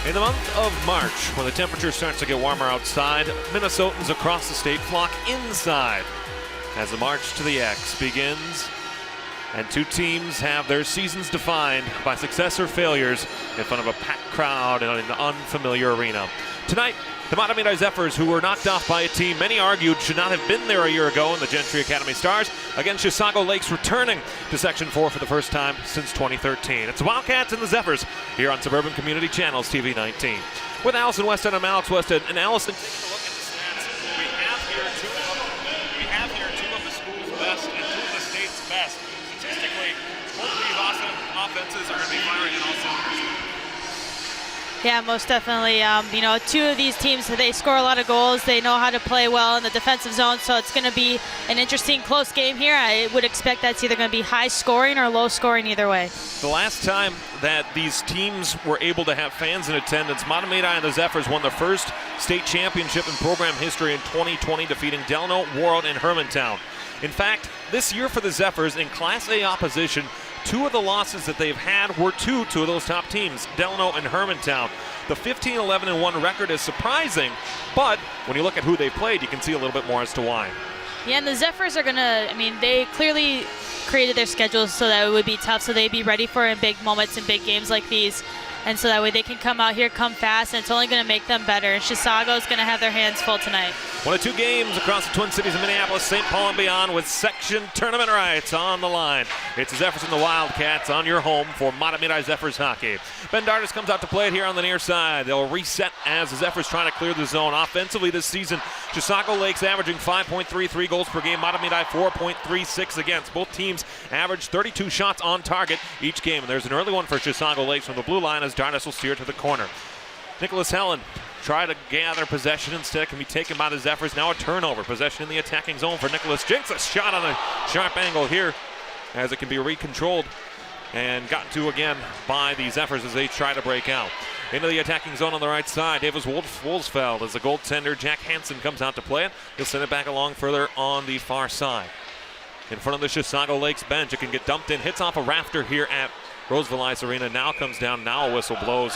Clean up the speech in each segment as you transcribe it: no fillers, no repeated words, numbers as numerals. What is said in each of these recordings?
In the month of March, when the temperature starts to get warmer outside, Minnesotans across the state flock inside as the March to the X begins, and two teams have their seasons defined by success or failures in front of a packed crowd in an unfamiliar arena. Tonight, the Mahtomedi Zephyrs, who were knocked off by a team many argued should not have been there a year ago in the Gentry Academy Stars, against Chisago Lakes, returning to Section 4 for the first time since 2013. It's the Wildcats and the Zephyrs here on Suburban Community Channels TV 19. With Allison Weston and Alex Weston. And Allison, take a look at the stats. We have here two of the school's best and two of the state's best. Statistically, both of these offenses are going to be firing in all cylinders. Yeah, most definitely. Two of these teams, they score a lot of goals. They know how to play well in the defensive zone, so it's going to be an interesting, close game here. I would expect that's either going to be high scoring or low scoring either way. The last time that these teams were able to have fans in attendance, Mahtomedi and the Zephyrs won their first state championship in program history in 2020, defeating Delano, Warroad, and Hermantown. In fact, this year for the Zephyrs in Class A opposition, two of the losses that they've had were to of those top teams, Delano and Hermantown. The 15-11-1 record is surprising, but when you look at who they played, you can see a little bit more as to why. Yeah, and the Zephyrs are going to, they clearly created their schedules so that it would be tough, so they'd be ready for in big moments in big games like these. And so that way they can come out here, come fast, and it's only going to make them better. And Chisago is going to have their hands full tonight. One of two games across the Twin Cities of Minneapolis, St. Paul and beyond, with section tournament rights on the line. It's the Zephyrs and the Wildcats on your home for Mahtomedi Zephyrs hockey. Ben Dardis comes out to play it here on the near side. They'll reset as the Zephyrs trying to clear the zone. Offensively this season, Chisago Lakes averaging 5.33 goals per game, Mahtomedi 4.36 against. Both teams average 32 shots on target each game. And there's an early one for Chisago Lakes from the blue line as Dardis will steer to the corner. Nicholas Helen try to gather possession, instead can be taken by the Zephyrs. Now a turnover. Possession in the attacking zone for Nicholas Jinks. A shot on a sharp angle here as it can be recontrolled and gotten to again by the Zephyrs as they try to break out. Into the attacking zone on the right side, Davis Wolfsfeld as the goaltender Jack Hansen comes out to play it. He'll send it back along further on the far side. In front of the Chisago Lakes bench, it can get dumped in, hits off a rafter here at Roseville Ice Arena. Now comes down, now a whistle blows.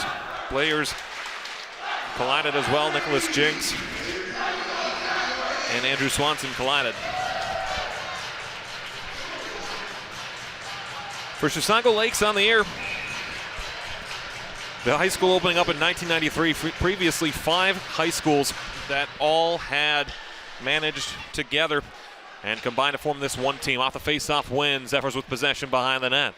Players collided as well. Nicholas Jinks and Andrew Swanson collided. For Chisago Lakes on the air, the high school opening up in 1993, previously 5 high schools that all had managed together and combined to form this one team. Off the face-off win, Zephyrs with possession behind the net.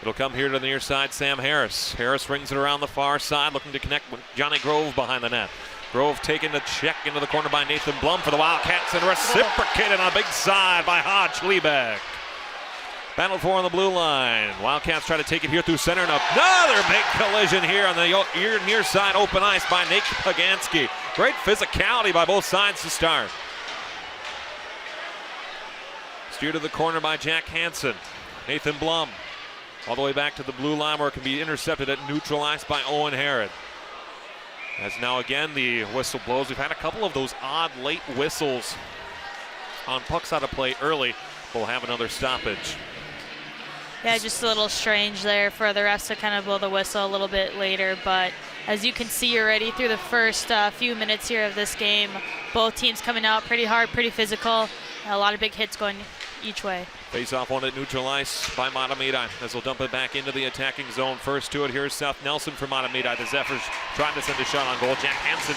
It'll come here to the near side, Sam Harris. Harris rings it around the far side, looking to connect with Johnny Grove behind the net. Grove taking the check into the corner by Nathan Blum for the Wildcats and reciprocated on a big side by Hodge Liebeck. Battle for on the blue line. Wildcats try to take it here through center, and another big collision here on the near side open ice by Nate Pagansky. Great physicality by both sides to start. Steered to the corner by Jack Hansen. Nathan Blum all the way back to the blue line where it can be intercepted at neutral ice by Owen Herod. As now again the whistle blows. We've had a couple of those odd late whistles on pucks out of play early. We'll have another stoppage. Yeah, just a little strange there for the refs to kind of blow the whistle a little bit later, but as you can see already through the first few minutes here of this game, both teams coming out pretty hard, pretty physical, a lot of big hits going each way. Face-off one at neutral ice by Mahtomedi as they'll dump it back into the attacking zone. First to it, here's Seth Nelson for Mahtomedi. The Zephyrs trying to send a shot on goal. Jack Hansen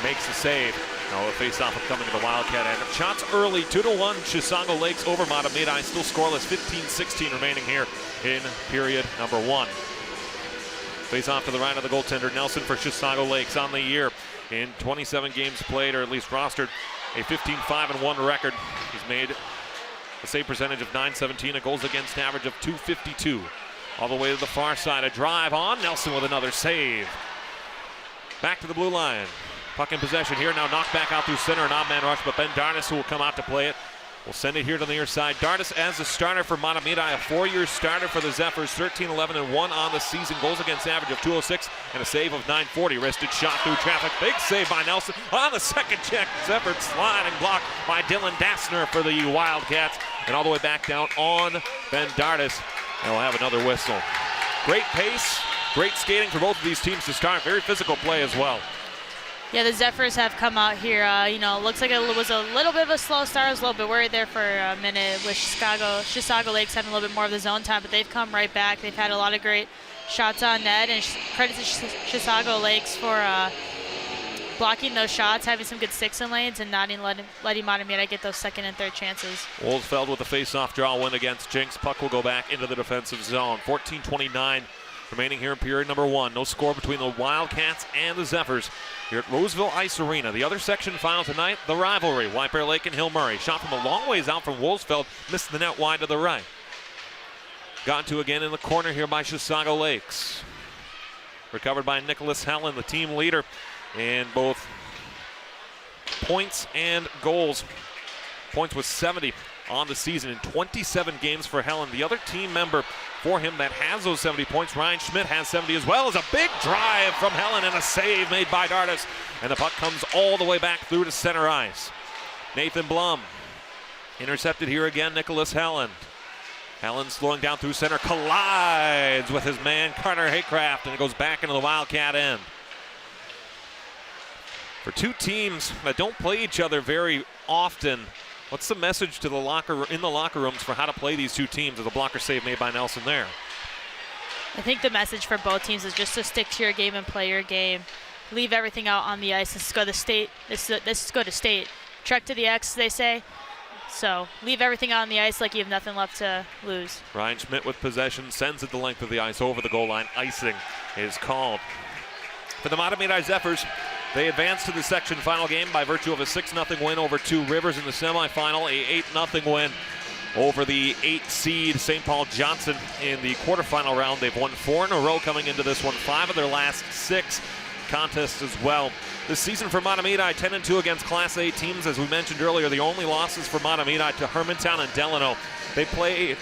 makes the save. Now the face-off will come into the Wildcat end. Shots early, 2-1, Chisago Lakes over Mahtomedi. Still scoreless, 15-16 remaining here in period number 1. Face-off to the right of the goaltender, Nelson for Chisago Lakes on the year. In 27 games played, or at least rostered, a 15-5-1 record. He's made a save percentage of .917, a goals against average of .252. All the way to the far side, a drive on. Nelson with another save. Back to the blue line. Puck in possession here, now knocked back out through center, an odd man rush, but Ben Dardis, who will come out to play it, will send it here to the near side. Dardis as a starter for Mahtomedi, a 4-year starter for the Zephyrs, 13-11-1 on the season, goals against average of .206 and a save of .940. Wristed shot through traffic, big save by Nelson on the second check. Zephyrs sliding block by Dylan Dassner for the Wildcats, and all the way back down on Ben Dardis, and we'll have another whistle. Great pace, Great skating for both of these teams to start. Very physical play as well. Yeah, the Zephyrs have come out here. Looks like it was a little bit of a slow start. I was a little bit worried there for a minute with Chisago Lakes having a little bit more of the zone time, but they've come right back. They've had a lot of great shots on net, and credit to Chisago Lakes for blocking those shots, having some good sticks and lanes, and not letting Mahtomedi get those second and third chances. Wolfsfeld with a face-off draw win against Jinx. Puck will go back into the defensive zone. 14:29 remaining here in period number 1. No score between the Wildcats and the Zephyrs here at Roseville Ice Arena. The other section final tonight, the rivalry. White Bear Lake and Hill Murray. Shot from a long ways out from Wolfsfeld. Missed the net wide to the right. Got to again in the corner here by Chisago Lakes. Recovered by Nicholas Helen, the team leader in both points and goals. Points with 70 on the season in 27 games for Helen. The other team member for him that has those 70 points, Ryan Schmidt, has 70 as well. As a big drive from Helen and a save made by Dardis. And the puck comes all the way back through to center ice. Nathan Blum intercepted here again, Nicholas Helen. Helen slowing down through center, collides with his man Carter Haycraft, and it goes back into the Wildcat end. For two teams that don't play each other very often, what's the message to the locker rooms for how to play these two teams? As a blocker save made by Nelson there. I think the message for both teams is just to stick to your game and play your game. Leave everything out on the ice. This is go to state. This is go to state. Trek to the X, they say. So leave everything out on the ice like you have nothing left to lose. Ryan Schmidt with possession, sends it the length of the ice over the goal line. Icing is called. For the Mahtomedi Zephyrs, they advance to the section final game by virtue of a 6-0 win over Two Rivers in the semifinal, a 8-0 win over the 8 seed St. Paul Johnson in the quarterfinal round. They've won 4 in a row coming into this one, 5 of their last 6 contests as well. This season for Mahtomedi, 10-2 against Class A teams. As we mentioned earlier, the only losses for Mahtomedi to Hermantown and Delano. They play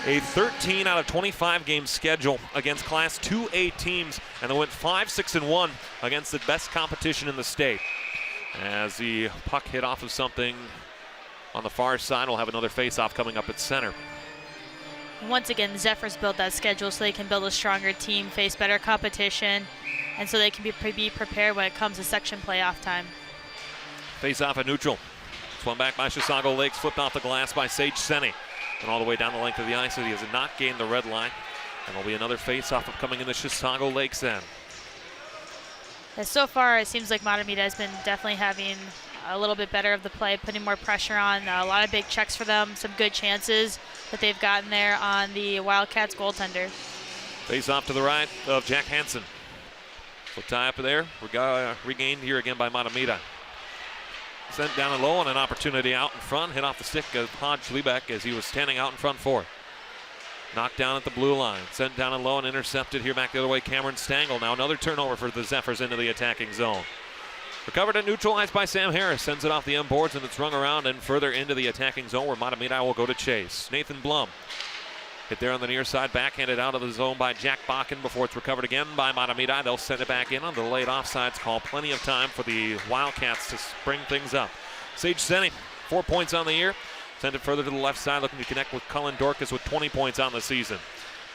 a 13 out of 25 game schedule against Class 2A teams, and they went 5-6-1 against the best competition in the state. As the puck hit off of something on the far side, we'll have another face-off coming up at center. Once again, the Zephyrs built that schedule so they can build a stronger team, face better competition, and so they can be prepared when it comes to section playoff time. Face-off at neutral. Swung back by Chisago Lakes, flipped off the glass by Sage Senni. And all the way down the length of the ice, he has not gained the red line. And there'll be another face-off coming in the Chisago Lakes end. Yeah, so far, it seems like Mahtomedi has been definitely having a little bit better of the play, putting more pressure on. A lot of big checks for them, some good chances that they've gotten there on the Wildcats goaltender. Face-off to the right of Jack Hansen. So tie up there, regained here again by Mahtomedi. Sent down and low on an opportunity out in front. Hit off the stick of Hodge Liebeck as he was standing out in front for it. Knocked down at the blue line. Sent down and low and intercepted here back the other way. Cameron Stangl. Now another turnover for the Zephyrs into the attacking zone. Recovered and neutralized by Sam Harris. Sends it off the end boards and it's rung around and further into the attacking zone where Mahtomedi will go to chase. Nathan Blum. Hit there on the near side, backhanded out of the zone by Jack Bakken before it's recovered again by Mahtomedi. They'll send it back in on the late offsides call. Plenty of time for the Wildcats to spring things up. Sage Senni, 4 points on the year. Send it further to the left side, looking to connect with Cullen Dorcas with 20 points on the season.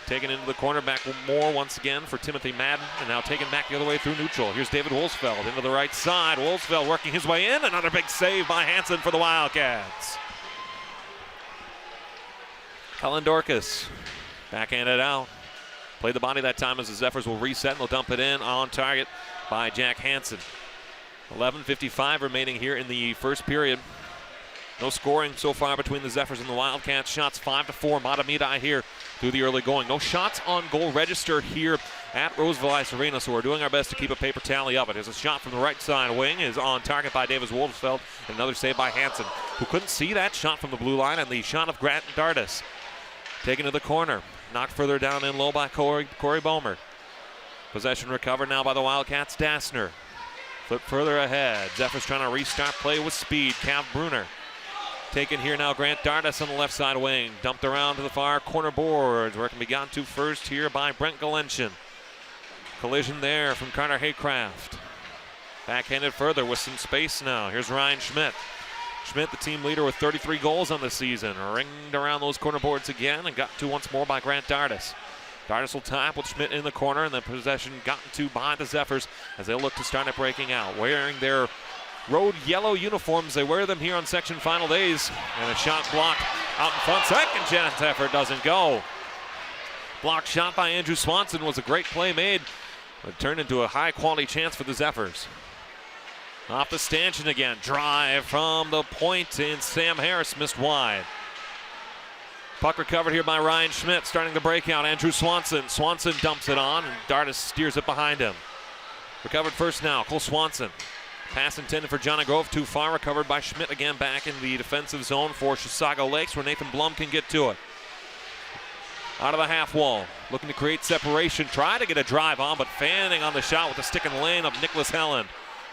Taken into the corner, back more once again for Timothy Madden, and now taken back the other way through neutral. Here's David Wolfsfeld into the right side. Wolfsfeld working his way in. Another big save by Hansen for the Wildcats. Cullen Dorcas, backhanded out. Played the body that time as the Zephyrs will reset and they'll dump it in on target by Jack Hansen. 11:55 remaining here in the first period. No scoring so far between the Zephyrs and the Wildcats. Shots 5-4. Mahtomedi here through the early going. No shots on goal registered here at Roseville Ice Arena, so we're doing our best to keep a paper tally of it. There's a shot from the right side wing, is on target by Davis Wolfsfeld. Another save by Hansen, who couldn't see that shot from the blue line, and the shot of Grant Dardis. Taken to the corner, knocked further down in low by Corey Bomer. Possession recovered now by the Wildcats. Dassner. Flip further ahead. Zephyrs trying to restart play with speed. Cav Bruner. Taken here now, Grant Dardis on the left side wing. Dumped around to the far corner boards, where it can be gotten to first here by Brent Galenshin. Collision there from Carter Haycraft. Backhanded further with some space now. Here's Ryan Schmidt. Schmidt, the team leader with 33 goals on the season. Ringed around those corner boards again and got to once more by Grant Dardis. Dardis will tie up with Schmidt in the corner, and the possession gotten to by the Zephyrs as they look to start it breaking out. Wearing their road yellow uniforms, they wear them here on section final days. And a shot blocked out in front. Second chance effort doesn't go. Blocked shot by Andrew Swanson was a great play made, but it turned into a high quality chance for the Zephyrs. Off the stanchion again. Drive from the point, and Sam Harris missed wide. Puck recovered here by Ryan Schmidt, starting the breakout. Andrew Swanson. Swanson dumps it on, and Dardis steers it behind him. Recovered first now, Cole Swanson. Pass intended for Johnny Grove, too far. Recovered by Schmidt again back in the defensive zone for Chisago Lakes, where Nathan Blum can get to it. Out of the half wall, looking to create separation. Try to get a drive on, but fanning on the shot with the stick in the lane of Nicholas Helland.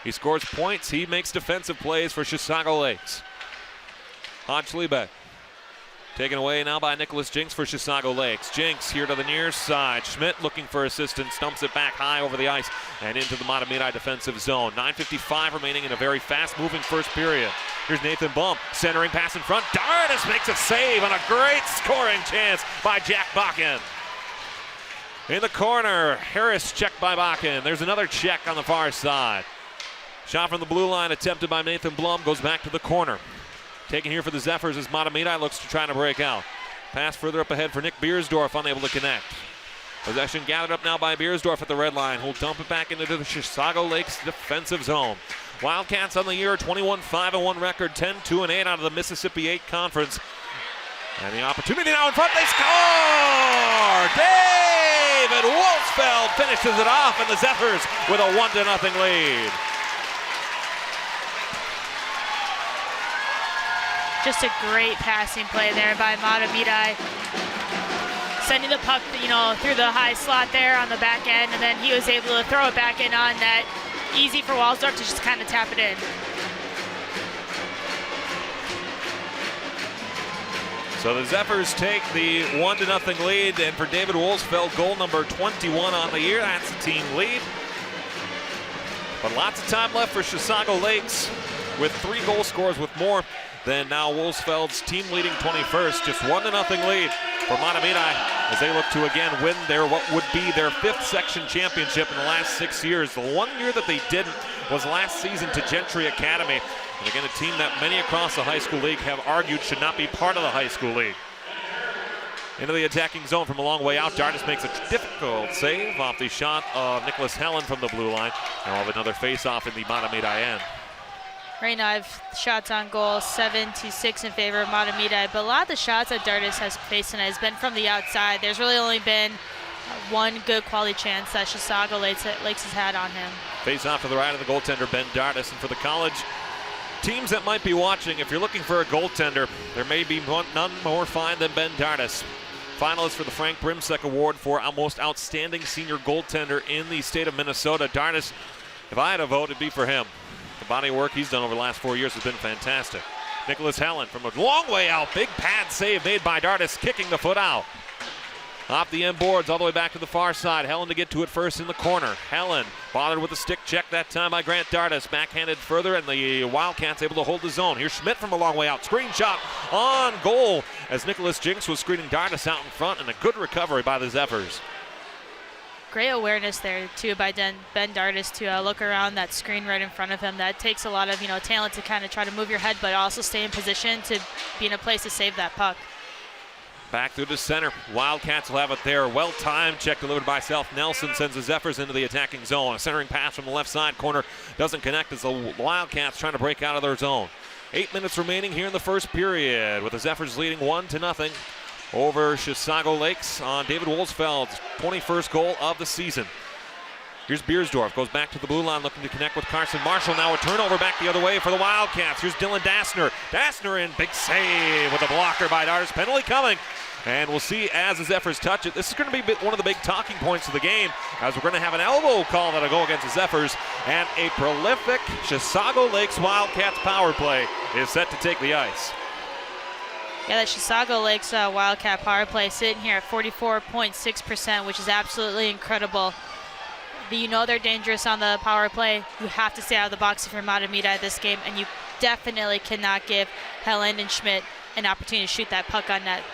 He scores points. He makes defensive plays for Chisago Lakes. Hodge Liebeck. Taken away now by Nicholas Jinks for Chisago Lakes. Jinks here to the near side. Schmidt looking for assistance, dumps it back high over the ice and into the Mahtomedi defensive zone. 9:55 remaining in a very fast-moving first period. Here's Nathan Blum, centering pass in front. Dardis makes a save on a great scoring chance by Jack Bakken. In the corner, Harris checked by Bakken. There's another check on the far side. Shot from the blue line attempted by Nathan Blum, goes back to the corner. Taken here for the Zephyrs as Mahtomedi looks to try to break out. Pass further up ahead for Nick Beersdorf, unable to connect. Possession gathered up now by Beersdorf at the red line, who'll dump it back into the Chisago Lakes defensive zone. Wildcats on the year, 21-5-1 record, 10-2-8 out of the Mississippi 8 Conference. And the opportunity now in front, they score! David Wolfsfeld finishes it off, and the Zephyrs with a 1-0 lead. Just a great passing play there by Mahtomedi. Sending the puck, through the high slot there on the back end, and then he was able to throw it back in on net. Easy for Walsdorf to just kind of tap it in. So the Zephyrs take the 1-0 lead, and for David Wolfsfeld, goal number 21 on the year, that's the team lead. But lots of time left for Chisago Lakes with 3 goal scorers with more than now Wolfsfeld's team-leading 21st. Just 1-0 lead for Mahtomedi as they look to again win what would be their 5th section championship in the last 6 years. The one year that they didn't was last season to Gentry Academy. And again, a team that many across the high school league have argued should not be part of the high school league. Into the attacking zone from a long way out. Dardis makes a difficult save off the shot of Nicholas Helland from the blue line. And we'll have another face-off in the Mahtomedi end. Right now, I've shots on goal 7-6 in favor of Mahtomedi, but a lot of the shots that Dardis has faced tonight has been from the outside. There's really only been one good quality chance that Chisago Lakes has had on him. Face off to the right of the goaltender, Ben Dardis. And for the college teams that might be watching, if you're looking for a goaltender, there may be none more fine than Ben Dardis. Finalist for the Frank Brimsek Award for most outstanding senior goaltender in the state of Minnesota. Dardis, if I had a vote, it'd be for him. The body of work he's done over the last 4 years has been fantastic. Nicholas Helland from a long way out. Big pad save made by Dardis, kicking the foot out. Off the end boards, all the way back to the far side. Helland to get to it first in the corner. Helland bothered with a stick check that time by Grant Dardis. Backhanded further, and the Wildcats able to hold the zone. Here's Schmidt from a long way out. Screen shot on goal as Nicholas Jinks was screening Dardis out in front, and a good recovery by the Zephyrs. Great awareness there, too, by Ben Dardis to look around that screen right in front of him. That takes a lot of, talent to kind of try to move your head, but also stay in position to be in a place to save that puck. Back through the center. Wildcats will have it there. Well-timed check delivered by Seth Nelson sends the Zephyrs into the attacking zone. A centering pass from the left side corner doesn't connect as the Wildcats trying to break out of their zone. 8 minutes remaining here in the first period with the Zephyrs leading 1-0 over Chisago Lakes on David Wolfsfeld's 21st goal of the season. Here's Beersdorf, goes back to the blue line looking to connect with Carson Marshall. Now a turnover back the other way for the Wildcats. Here's Dylan Dassner. Dassner in, big save with a blocker by Dardis. Penalty coming. And we'll see as the Zephyrs touch it. This is going to be one of the big talking points of the game, as we're going to have an elbow call that'll go against the Zephyrs. And a prolific Chisago Lakes Wildcats power play is set to take the ice. Yeah, the Chisago Lakes Wildcat power play sitting here at 44.6%, which is absolutely incredible. They're dangerous on the power play. You have to stay out of the box if you're Mahtomedi this game, and you definitely cannot give Helland and Schmidt an opportunity to shoot that puck on net.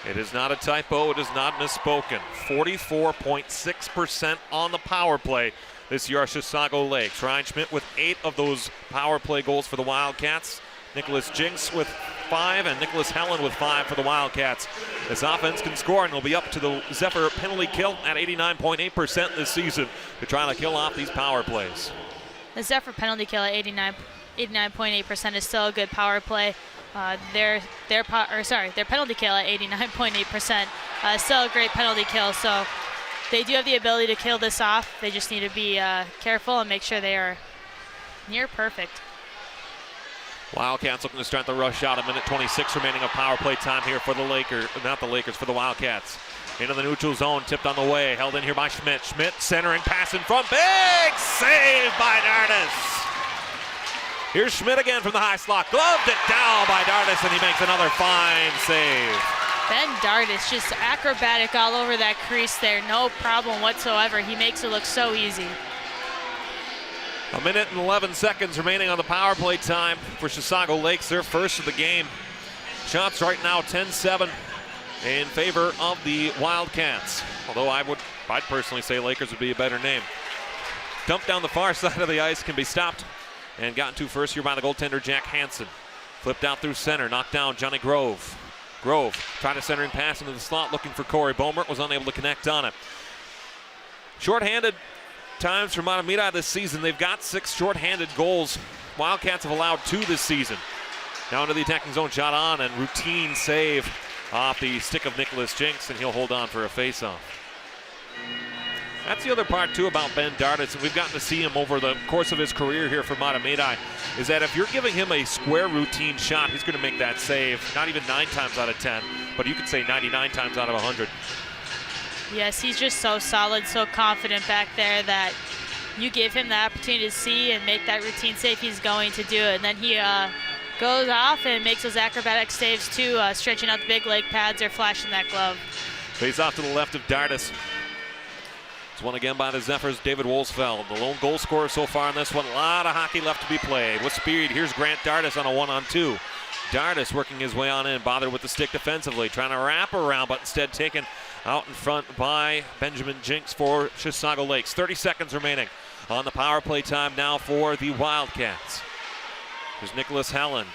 It is not a typo. It is not misspoken. 44.6% on the power play this year, Chisago Lakes. Ryan Schmidt with 8 of those power play goals for the Wildcats. Nicholas Jinks with 5 and Nicholas Helen with 5 for the Wildcats. This offense can score and will be up to the Zephyr penalty kill at 89.8% this season to try to kill off these power plays. The Zephyr penalty kill at 89.8% is still a good power play. Their penalty kill at 89.8%, still a great penalty kill. So they do have the ability to kill this off. They just need to be careful and make sure they are near perfect. Wildcats looking to start the rush out. 1:26 remaining of power play time here for the for the Wildcats. Into the neutral zone, tipped on the way, held in here by Schmidt. Schmidt centering, pass in front, big save by Dardis. Here's Schmidt again from the high slot, gloved it down by Dardis, and he makes another fine save. Ben Dardis just acrobatic all over that crease there, no problem whatsoever. He makes it look so easy. 1:11 remaining on the power play time for Chisago Lakes, their first of the game. Shots right now 10-7 in favor of the Wildcats. Although I'd personally say Lakers would be a better name. Dumped down the far side of the ice, can be stopped and gotten to first here by the goaltender Jack Hansen. Flipped out through center, knocked down Johnny Grove. Grove tried a centering pass into the slot looking for Corey Bomert, was unable to connect on it. Short-handed times for Mahtomedi this season. They've got 6 short-handed goals. Wildcats have allowed 2 this season. Now into the attacking zone, shot on and routine save off the stick of Nicholas Jinks, and he'll hold on for a face-off. That's the other part, too, about Ben Dardis, and we've gotten to see him over the course of his career here for Mahtomedi, is that if you're giving him a square routine shot, he's going to make that save, not even 9 times out of 10, but you could say 99 times out of 100. Yes, he's just so solid, so confident back there that you give him the opportunity to see and make that routine save, he's going to do it. And then he goes off and makes those acrobatic saves, too, stretching out the big leg pads or flashing that glove. Face off to the left of Dardis. It's won again by the Zephyrs, David Wolsfeld, the lone goal scorer so far in this one. A lot of hockey left to be played. With speed, here's Grant Dardis on a 1-on-2. Dardis working his way on in, bothered with the stick defensively, trying to wrap around, but instead taken out in front by Benjamin Jinks for Chisago Lakes. 30 seconds remaining on the power play time now for the Wildcats. There's Nicholas Helen.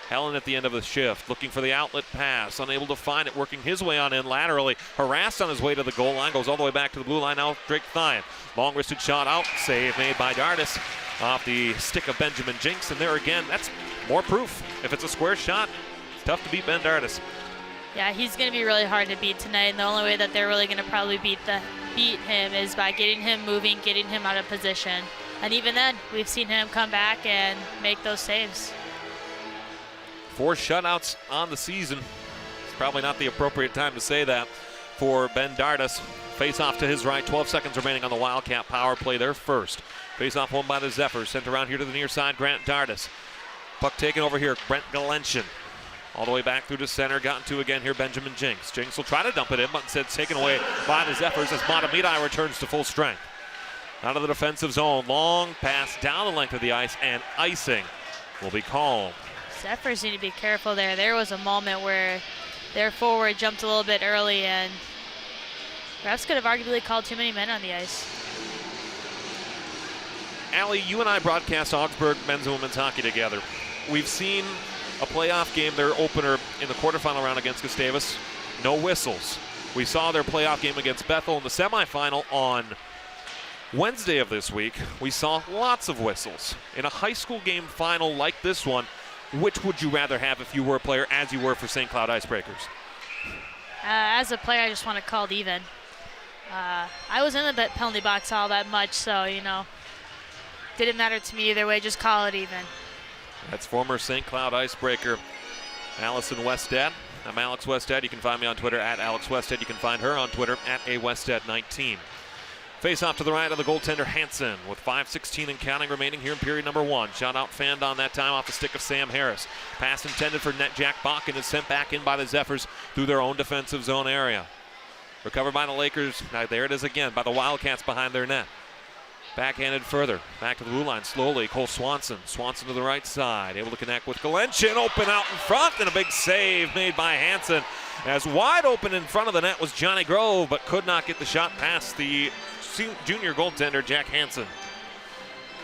Helen at the end of the shift, looking for the outlet pass, unable to find it, working his way on in laterally, harassed on his way to the goal line, goes all the way back to the blue line now, Drake Thien. Long-wristed shot out, save made by Dardis off the stick of Benjamin Jinks, and there again, that's more proof. If it's a square shot, it's tough to beat Ben Dardis. Yeah, he's going to be really hard to beat tonight, and the only way that they're really going to probably beat him is by getting him moving, getting him out of position. And even then, we've seen him come back and make those saves. 4 shutouts on the season. It's probably not the appropriate time to say that for Ben Dardis. Face off to his right, 12 seconds remaining on the Wildcat power play, their first. Face off won by the Zephyrs, sent around here to the near side, Grant Dardis. Puck taken over here, Brent Galenshin. All the way back through to center, gotten to again here, Benjamin Jinks. Jinks will try to dump it in, but instead taken away by the Zephyrs as Mahtomedi returns to full strength. Out of the defensive zone, long pass down the length of the ice, and icing will be called. Zephyrs need to be careful there. There was a moment where their forward jumped a little bit early, and refs could have arguably called too many men on the ice. Allie, you and I broadcast Augsburg men's and women's hockey together. We've seen a playoff game, their opener in the quarterfinal round against Gustavus, no whistles. We saw their playoff game against Bethel in the semifinal on Wednesday of this week. We saw lots of whistles. In a high school game final like this one, which would you rather have if you were a player as you were for St. Cloud Icebreakers? As a player, I just want it called even. I was in the penalty box all that much, so, didn't matter to me either way, just call it even. That's former St. Cloud Icebreaker Allison Wested. I'm Alex Wested. You can find me on Twitter at Alex Wested. You can find her on Twitter at awested19. Face off to the right of the goaltender Hansen with 5:16 and counting remaining here in period number 1. Shot out fanned on that time off the stick of Sam Harris. Pass intended for net Jack Bakken is sent back in by the Zephyrs through their own defensive zone area. Recovered by the Lakers. Now there it is again by the Wildcats behind their net. Backhanded further. Back to the blue line slowly. Cole Swanson. Swanson to the right side. Able to connect with Galenchin. Open out in front. And a big save made by Hansen. As wide open in front of the net was Johnny Grove, but could not get the shot past the junior goaltender, Jack Hansen.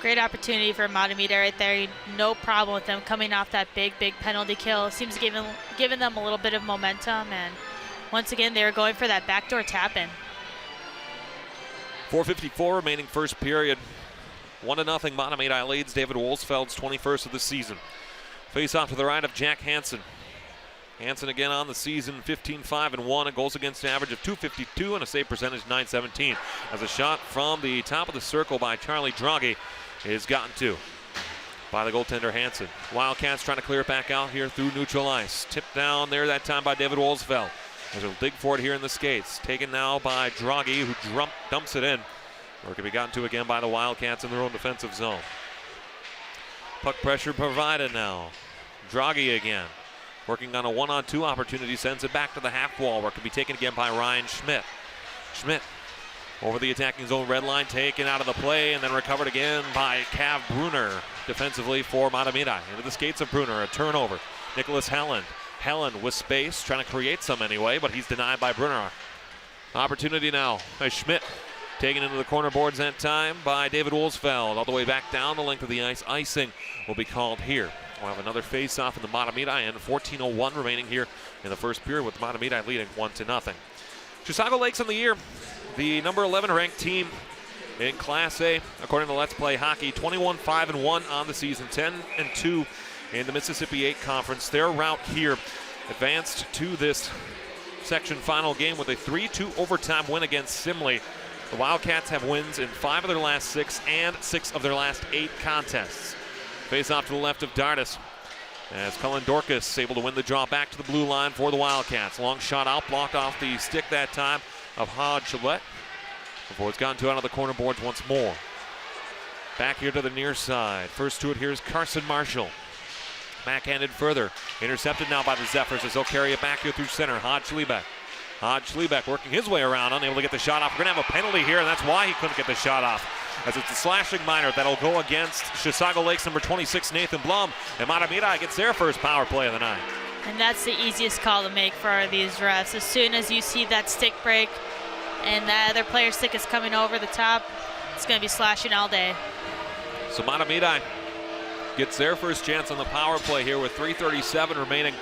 Great opportunity for Mahtomedi right there. No problem with them coming off that big penalty kill. Seems giving them a little bit of momentum. And once again, they were going for that backdoor tap-in. 4:54 remaining first period. 1-0 Mahtomedi leads David Wolsfeld's 21st of the season. Face off to the right of Jack Hansen. Hansen again on the season, 15-5-1, a goals against average of .252 and a save percentage .917. As a shot from the top of the circle by Charlie Draghi is gotten to by the goaltender Hansen. Wildcats trying to clear it back out here through neutral ice. Tipped down there that time by David Wolsfeld. As they'll dig for it here in the skates. Taken now by Draghi, who dumps it in. Or it can be gotten to again by the Wildcats in their own defensive zone. Puck pressure provided now. Draghi again. Working on a 1-on-2 opportunity, sends it back to the half wall where it can be taken again by Ryan Schmidt. Schmidt over the attacking zone red line, taken out of the play and then recovered again by Cav Brunner defensively for Mahtomedi. Into the skates of Brunner, a turnover. Nicholas Helland. Helland with space, trying to create some anyway, but he's denied by Brunner. Opportunity now by Schmidt. Taken into the corner boards that time by David Wolsfeld. All the way back down the length of the ice. Icing will be called here. We'll have another face-off in the Mahtomedi end. 14:01 remaining here in the first period with Mahtomedi leading 1-0. Chisago Lakes on the year, the number 11 ranked team in Class A, according to Let's Play Hockey. 21-5-1 on the season, 10-2 in the Mississippi 8 Conference. Their route here advanced to this section final game with a 3-2 overtime win against Simley. The Wildcats have wins in 5 of their last 6 and 6 of their last 8 contests. Face off to the left of Dardis as Cullen Dorcas able to win the draw back to the blue line for the Wildcats. Long shot out, blocked off the stick that time of Hodge Gillette before it's gotten to out of the corner boards once more. Back here to the near side. First to it here is Carson Marshall. Backhanded further. Intercepted now by the Zephyrs as they'll carry it back here through center. Hodge Schlebeck. Hodge Schlebeck working his way around, unable to get the shot off. We're going to have a penalty here, and that's why he couldn't get the shot off. As it's a slashing minor that'll go against Chisago Lakes number 26, Nathan Blum. And Mahtomedi gets their first power play of the night. And that's the easiest call to make for these refs. As soon as you see that stick break and that other player's stick is coming over the top, it's going to be slashing all day. So Mahtomedi gets their first chance on the power play here with 3:37 remaining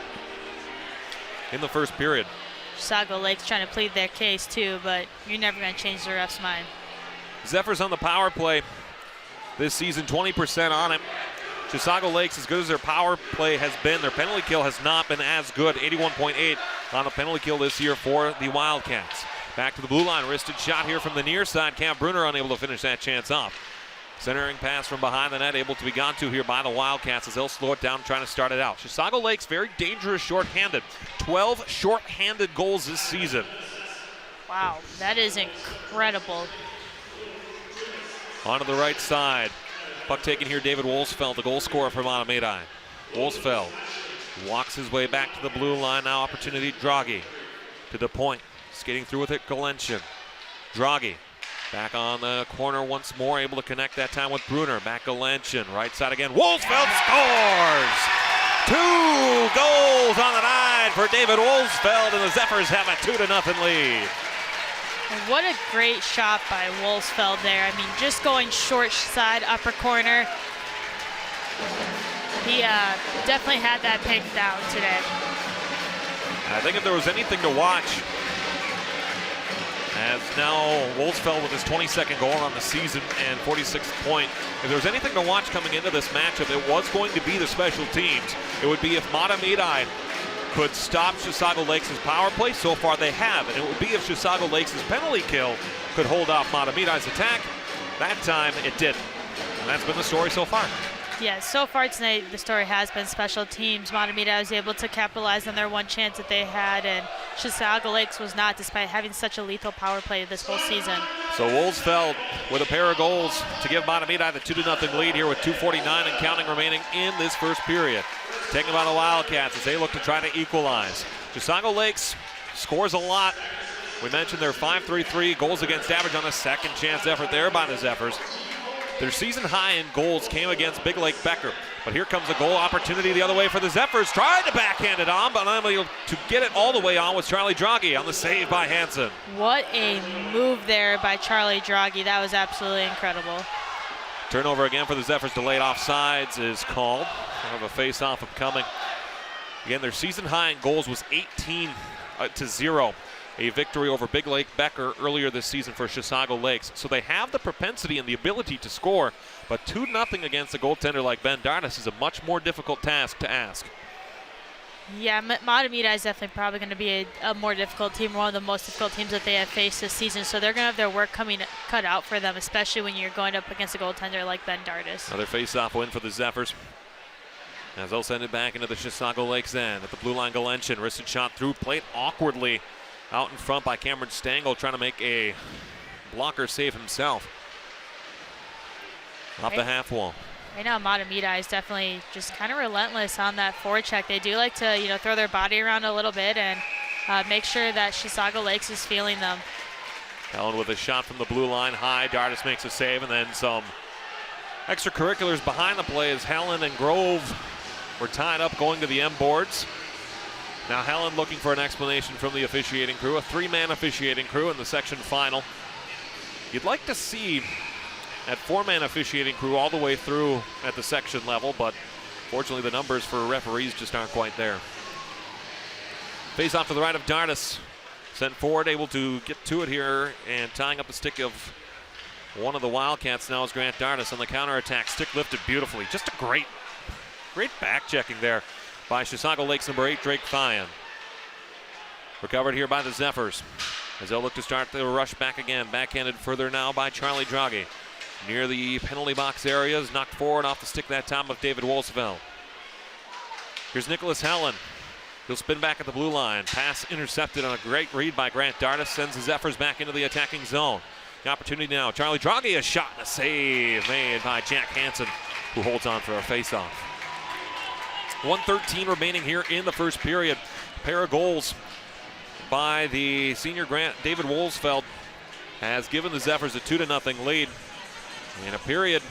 in the first period. Chisago Lakes trying to plead their case too, but you're never going to change the ref's mind. Zephyrs on the power play this season, 20% on it. Chisago Lakes, as good as their power play has been, their penalty kill has not been as good. 81.8 on the penalty kill this year for the Wildcats. Back to the blue line, wristed shot here from the near side. Cam Brunner unable to finish that chance off. Centering pass from behind the net, able to be gone to here by the Wildcats as they'll slow it down, trying to start it out. Chisago Lakes very dangerous short-handed. 12 short-handed goals this season. Wow, that is incredible. On to the right side. Puck taken here, David Wolsfeld, the goal scorer for Mahtomedi. Wolsfeld walks his way back to the blue line. Now opportunity, Draghi to the point. Skating through with it, Galenchin. Draghi back on the corner once more, able to connect that time with Brunner. Back Galenchin, right side again. Wolsfeld scores! 2 goals on the night for David Wolsfeld, and the Zephyrs have a 2-0 lead. And what a great shot by Wolsfeld there. I mean, just going short side, upper corner. He definitely had that picked down today. I think if there was anything to watch, as now Wolsfeld with his 22nd goal on the season and 46th point, if there was anything to watch coming into this matchup, it was going to be the special teams. It would be if Mahtomedi could stop Chisago Lakes' power play. So far they have, and it would be if Chisago Lakes' penalty kill could hold off Mahtomedi's attack. That time it didn't, and that's been the story so far. Yeah, so far tonight the story has been special teams. Mahtomedi was able to capitalize on their one chance that they had, and Chisago Lakes was not, despite having such a lethal power play this whole season. So Wolsfeld with a pair of goals to give Mahtomedi the 2-0 lead here with 2:49 and counting remaining in this first period. Taken by the Wildcats as they look to try to equalize. Chisago Lakes scores a lot. We mentioned their .533 goals against average on a second chance effort there by the Zephyrs. Their season high in goals came against Big Lake Becker. But here comes a goal opportunity the other way for the Zephyrs. Tried to backhand it on, but unable to get it all the way on was Charlie Draghi on the save by Hansen. What a move there by Charlie Draghi. That was absolutely incredible. Turnover again for the Zephyrs. Delayed offsides is called. Kind of a face-off upcoming. Again, their season high in goals was 18-0. A victory over Big Lake Becker earlier this season for Chisago Lakes. So they have the propensity and the ability to score, but 2-0 against a goaltender like Ben Dardas is a much more difficult task to ask. Yeah, Mahtomedi is definitely probably going to be a more difficult team, one of the most difficult teams that they have faced this season. So they're going to have their work cut out for them, especially when you're going up against a goaltender like Ben Dardas. Another face-off win for the Zephyrs, as they'll send it back into the Chisago Lakes end. At the blue line, Galenchin, wristed shot through, played awkwardly out in front by Cameron Stengel, trying to make a blocker save himself. Off the half wall. Right now, Mahtomedi is definitely just kind of relentless on that forecheck. They do like to, throw their body around a little bit and make sure that Chisago Lakes is feeling them. Helen with a shot from the blue line high. Dardas makes a save, and then some extracurriculars behind the play as Helen and Grove were tied up going to the M boards. Now Helen looking for an explanation from the officiating crew, a 3-man officiating crew in the section final. You'd like to see that 4-man officiating crew all the way through at the section level, but fortunately the numbers for referees just aren't quite there. Face off to the right of Dardas. Sent forward, able to get to it here, and tying up the stick of one of the Wildcats now is Grant Dardas on the counterattack. Stick lifted beautifully. Just a great back checking there by Chisago Lakes number 8, Drake Thyan. Recovered here by the Zephyrs as they'll look to start the rush back again. Backhanded further now by Charlie Draghi. Near the penalty box area, is knocked forward off the stick that time of David Wolsfeld. Here's Nicholas Helen. He'll spin back at the blue line. Pass intercepted on a great read by Grant Dardas. Sends the Zephyrs back into the attacking zone. The opportunity now. Charlie Draghi, a shot and a save made by Jack Hansen, who holds on for a faceoff. 1:13 remaining here in the first period. A pair of goals by the senior Grant David Wolsfeld has given the Zephyrs a 2-0 lead in a period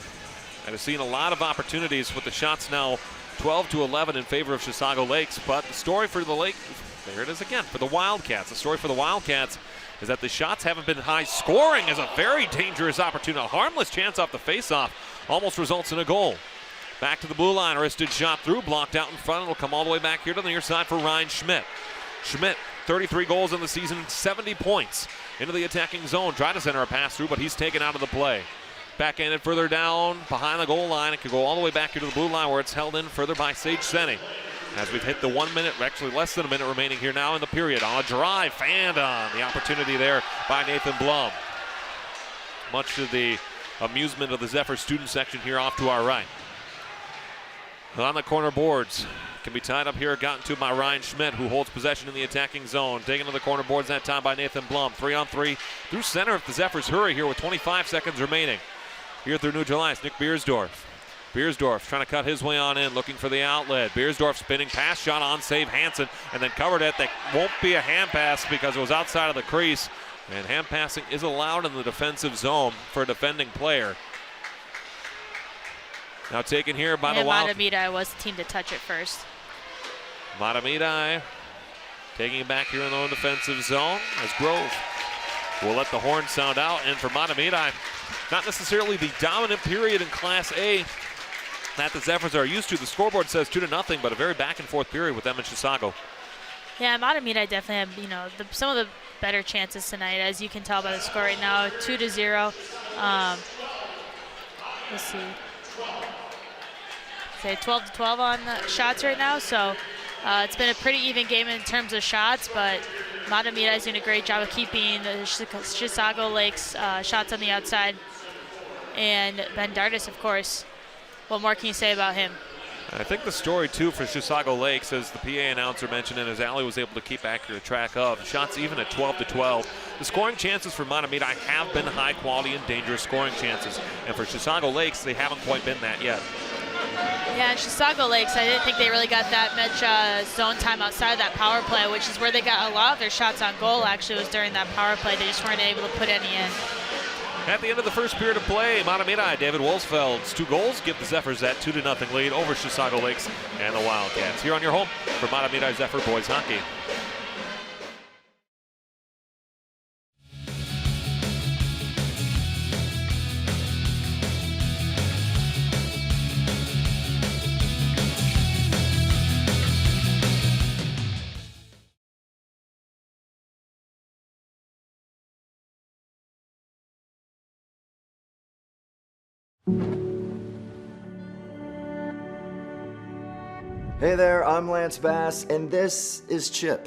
that has seen a lot of opportunities, with the shots now 12-11 in favor of Chisago Lakes. But the story for the Lake, there it is again, for the Wildcats. The story for the Wildcats is that the shots haven't been high. Scoring is a very dangerous opportunity. A harmless chance off the faceoff almost results in a goal. Back to the blue line, wristed shot through, blocked out in front. It'll come all the way back here to the near side for Ryan Schmidt. Schmidt, 33 goals in the season, 70 points into the attacking zone. Tried to center a pass through, but he's taken out of the play. Backhanded further down behind the goal line. It could go all the way back here to the blue line, where it's held in further by Sage Senni. As we've hit the 1 minute, actually less than a minute remaining here now in the period. On a drive, fanned on. The opportunity there by Nathan Blum. Much to the amusement of the Zephyr student section here off to our right. On the corner boards, can be tied up here, gotten to by Ryan Schmidt, who holds possession in the attacking zone. Taken to the corner boards that time by Nathan Blum. 3-on-3 through center if the Zephyrs hurry here with 25 seconds remaining. Here through neutral ice, Nick Beersdorf. Beersdorf trying to cut his way on in, looking for the outlet. Beersdorf spinning, pass shot on save Hansen, and then covered it. That won't be a hand pass because it was outside of the crease. And hand passing is allowed in the defensive zone for a defending player. Now taken here by the Wild. Mahtomedi was the team to touch it first. Mahtomedi taking it back here in the own defensive zone as Grove will let the horn sound out. And for Mahtomedi, not necessarily the dominant period in Class A that the Zephyrs are used to. The scoreboard says 2-0, but a very back and forth period with them in Chisago. Yeah, Mahtomedi definitely have, some of the better chances tonight, as you can tell by the score right now, 2-0. Let's see. Say 12-12 on the shots right now, so it's been a pretty even game in terms of shots, but Mahtomedi is doing a great job of keeping the Chisago Lakes shots on the outside. And Ben Dardas, of course. What more can you say about him? I think the story, too, for Chisago Lakes, as the PA announcer mentioned and as Allie was able to keep accurate track of, shots even at 12-12. The scoring chances for Mahtomedi have been high quality and dangerous scoring chances. And for Chisago Lakes, they haven't quite been that yet. Yeah, and Chisago Lakes, I didn't think they really got that much zone time outside of that power play, which is where they got a lot of their shots on goal, actually, was during that power play. They just weren't able to put any in. At the end of the first period of play, Mahtomedi, David Wolsfeld's 2 goals give the Zephyrs that 2-0 lead over Chisago Lakes and the Wildcats. Here on your home for Mahtomedi Zephyr boys hockey. Hey there, I'm Lance Bass, and this is Chip.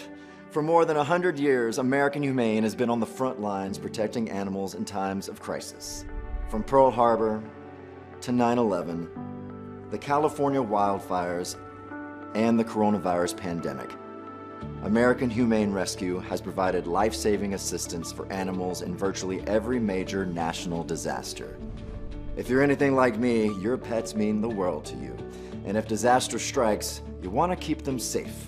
For more than 100 years, American Humane has been on the front lines protecting animals in times of crisis. From Pearl Harbor to 9/11, the California wildfires, and the coronavirus pandemic, American Humane Rescue has provided life-saving assistance for animals in virtually every major national disaster. If you're anything like me, your pets mean the world to you. And if disaster strikes, you want to keep them safe.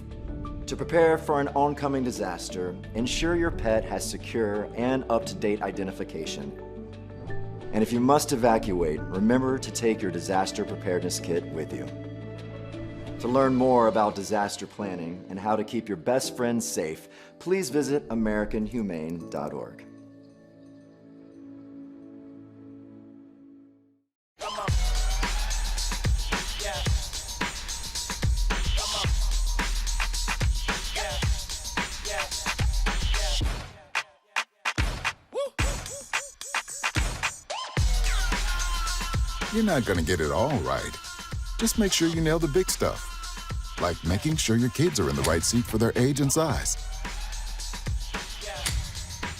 To prepare for an oncoming disaster, ensure your pet has secure and up-to-date identification. And if you must evacuate, remember to take your disaster preparedness kit with you. To learn more about disaster planning and how to keep your best friends safe, please visit AmericanHumane.org. You're not going to get it all right. Just make sure you nail the big stuff, like making sure your kids are in the right seat for their age and size.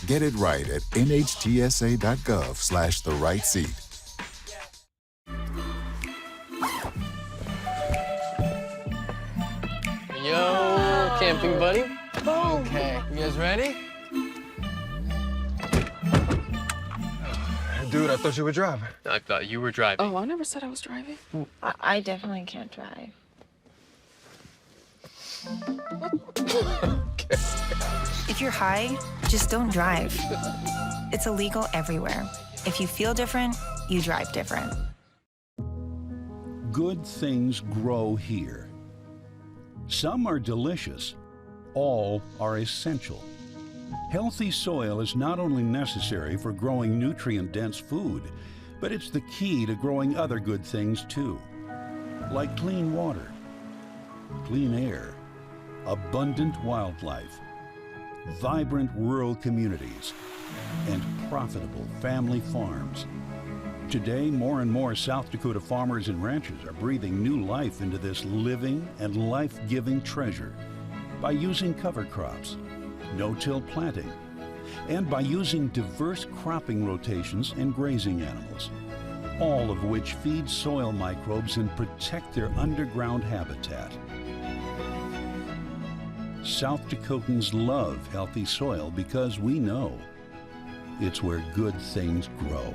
Get it right at nhtsa.gov/the-right-seat. Yo, camping buddy. Okay, you guys ready? Dude, I thought you were driving. I thought you were driving. Oh, I never said I was driving. I definitely can't drive. If you're high, just don't drive. It's illegal everywhere. If you feel different, you drive different. Good things grow here. Some are delicious. All are essential. Healthy soil is not only necessary for growing nutrient-dense food, but it's the key to growing other good things too, like clean water, clean air, abundant wildlife, vibrant rural communities, and profitable family farms. Today, more and more South Dakota farmers and ranchers are breathing new life into this living and life-giving treasure by using cover crops, no-till planting, and by using diverse cropping rotations and grazing animals, all of which feed soil microbes and protect their underground habitat. South Dakotans love healthy soil because we know it's where good things grow.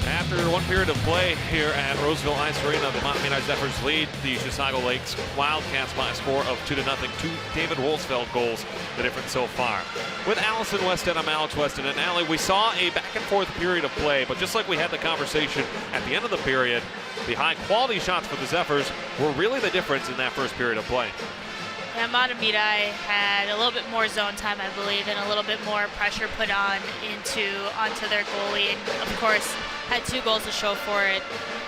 After one period of play here at Roseville Ice Arena, the Mahtomedi Zephyrs lead the Chisago Lakes Wildcats by a score of 2-0. 2 David Wolsfeld goals, the difference so far. With Allison Weston, I'm Alex Weston, and Allie, we saw a back-and-forth period of play, but just like we had the conversation at the end of the period, the high-quality shots for the Zephyrs were really the difference in that first period of play. Yeah, Mahtomedi had a little bit more zone time, I believe, and a little bit more pressure put on onto their goalie, and of course had 2 goals to show for it.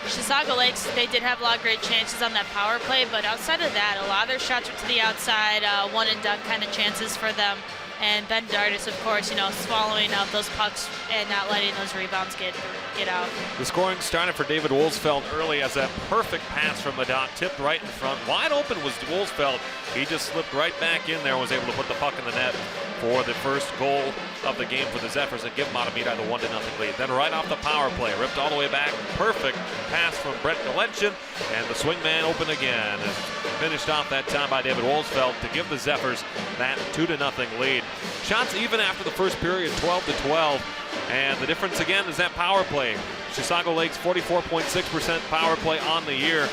Chisago Lakes, they did have a lot of great chances on that power play, but outside of that, a lot of their shots were to the outside, one-and-done kind of chances for them. And Ben Dardis, of course, swallowing up those pucks and not letting those rebounds get out. The scoring started for David Wolsfeld early as that perfect pass from the dot tipped right in front. Wide open was Wolsfeld. He just slipped right back in there and was able to put the puck in the net for the first goal of the game for the Zephyrs and give Mahtomedi the 1-0 lead. Then right off the power play, ripped all the way back. Perfect pass from Brett Galenchin, and the swingman open again. And finished off that time by David Wolsfeld to give the Zephyrs that 2-0 lead. Shots even after the first period, 12-12. And the difference again is that power play. Chisago Lake's 44.6% power play on the year,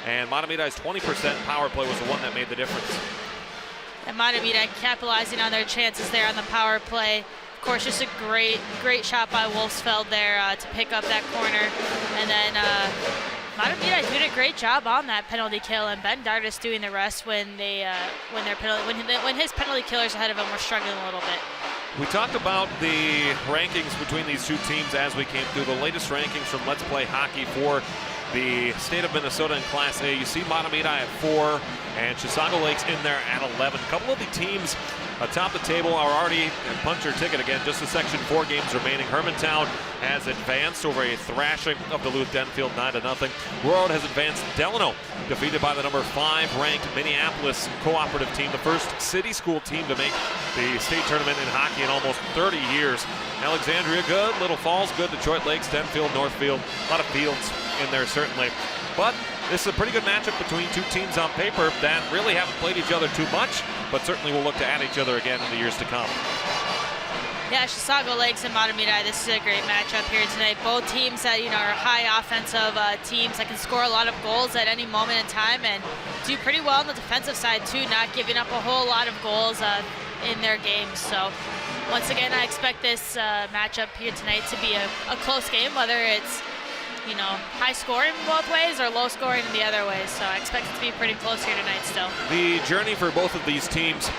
and Mahtomedi's 20% power play was the one that made the difference. And Mahtomedi capitalizing on their chances there on the power play. Of course, just a great shot by Wolfsfeld there to pick up that corner. And then Mahtomedi doing a great job on that penalty kill, and Ben Dardis doing the rest when his penalty killers ahead of him were struggling a little bit. We talked about the rankings between these two teams as we came through. The latest rankings from Let's Play Hockey for the state of Minnesota in Class A. You see Mahtomedi at 4 and Chisago Lake's in there at 11. A couple of the teams atop the table are already punch their ticket again. Just the Section 4 games remaining. Hermantown has advanced over a thrashing of Duluth Denfield 9-0. Warroad has advanced. Delano defeated by the number 5 ranked Minneapolis cooperative team, the first city school team to make the state tournament in hockey in almost 30 years. Alexandria good, Little Falls good, Detroit Lakes, Denfield, Northfield, a lot of fields in there certainly. But this is a pretty good matchup between two teams on paper that really haven't played each other too much, but certainly will look to add each other again in the years to come. Yeah, Chisago Lakes and Mahtomedi, this is a great matchup here tonight. Both teams that are high offensive teams that can score a lot of goals at any moment in time and do pretty well on the defensive side too, not giving up a whole lot of goals in their games. So once again, I expect this matchup here tonight to be a close game, whether it's high scoring both ways or low scoring in the other ways. So I expect it to be pretty close here tonight still. The journey for both of these teams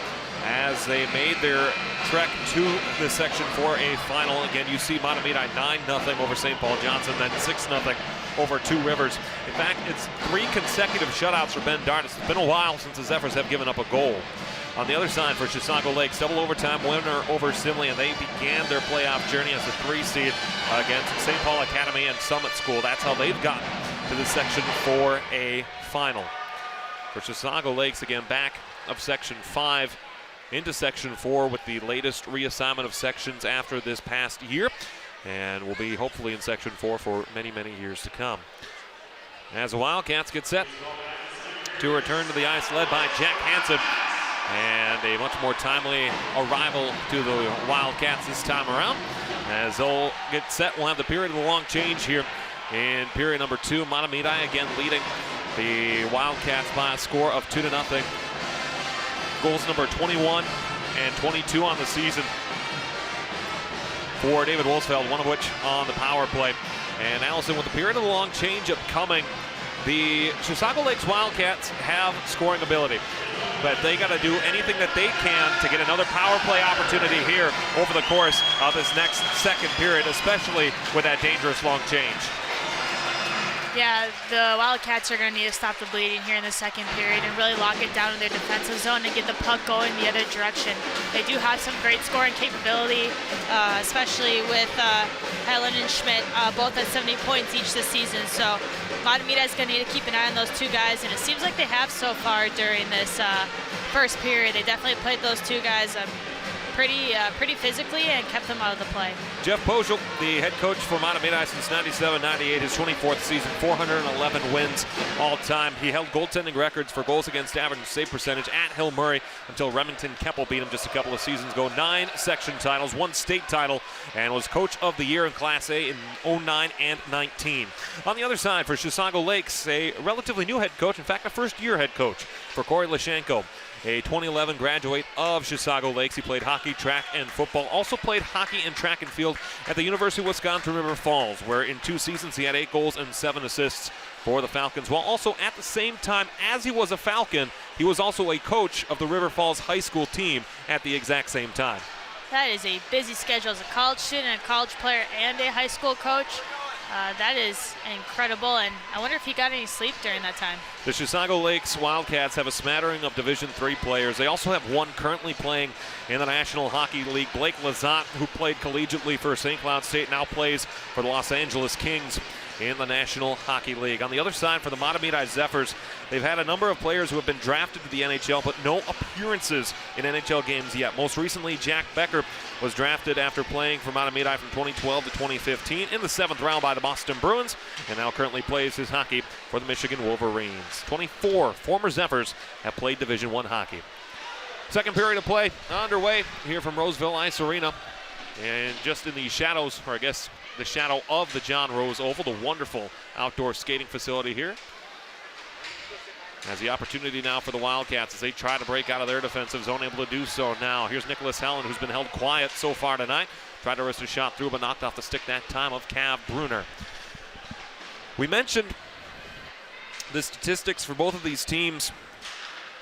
as they made their trek to the Section 4A final. Again, you see Mahtomedi 9-0 over St. Paul Johnson, then 6-0 over Two Rivers. In fact, it's 3 consecutive shutouts for Ben Dardis. It's been a while since the Zephyrs have given up a goal. On the other side for Chisago Lakes, double overtime winner over Simley, and they began their playoff journey as a 3 seed against St. Paul Academy and Summit School. That's how they've gotten to the Section 4A final. For Chisago Lakes, again, back of Section 5 into Section 4 with the latest reassignment of sections after this past year, and will be hopefully in Section 4 for many, many years to come. As the Wildcats get set to return to the ice, led by Jack Hansen, and a much more timely arrival to the Wildcats this time around. As they'll get set, we'll have the period of the long change here in period number 2. Mahtomedi again leading the Wildcats by a score of 2-0. Goals number 21 and 22 on the season for David Wolfsfeld, one of which on the power play. And Allison, with the period of the long change upcoming, the Chisago Lakes Wildcats have scoring ability, but they got to do anything that they can to get another power play opportunity here over the course of this next second period, especially with that dangerous long change. Yeah, the Wildcats are going to need to stop the bleeding here in the second period and really lock it down in their defensive zone and get the puck going the other direction. They do have some great scoring capability, especially with Helen and Schmidt, both at 70 points each this season. So Mahtomedi is going to need to keep an eye on those two guys, and it seems like they have so far during this first period. They definitely played those two guys pretty physically and kept them out of the play. Jeff Poschel, the head coach for Mahtomedi since 97-98, his 24th season, 411 wins all time. He held goaltending records for goals against average and save percentage at Hill Murray until Remington Keppel beat him just a couple of seasons ago. 9 section titles, 1 state title, and was coach of the year in Class A in 09 and 19. On the other side for Chisago Lakes, a relatively new head coach, in fact a first-year head coach for Corey Lashenko. A 2011 graduate of Chisago Lakes. He played hockey, track, and football. Also played hockey and track and field at the University of Wisconsin River Falls, where in 2 seasons he had 8 goals and 7 assists for the Falcons. While also at the same time as he was a Falcon, he was also a coach of the River Falls high school team at the exact same time. That is a busy schedule as a college student, a college player, and a high school coach. That is incredible, and I wonder if he got any sleep during that time. The Chisago Lakes Wildcats have a smattering of Division III players. They also have one currently playing in the National Hockey League, Blake Lazat, who played collegiately for St. Cloud State, now plays for the Los Angeles Kings in the National Hockey League. On the other side, for the Mahtomedi Zephyrs, they've had a number of players who have been drafted to the NHL, but no appearances in NHL games yet. Most recently, Jack Becker was drafted after playing for Mahtomedi from 2012 to 2015 in the 7th round by the Boston Bruins, and now currently plays his hockey for the Michigan Wolverines. 24 former Zephyrs have played Division I hockey. Second period of play underway here from Roseville Ice Arena. And just in the shadows, or I guess the shadow of the John Rose Oval, the wonderful outdoor skating facility here. Has the opportunity now for the Wildcats as they try to break out of their defensive zone, able to do so now. Here's Nicholas Helen, who's been held quiet so far tonight. Tried to wrist a shot through, but knocked off the stick that time of Cav Bruner. We mentioned the statistics for both of these teams.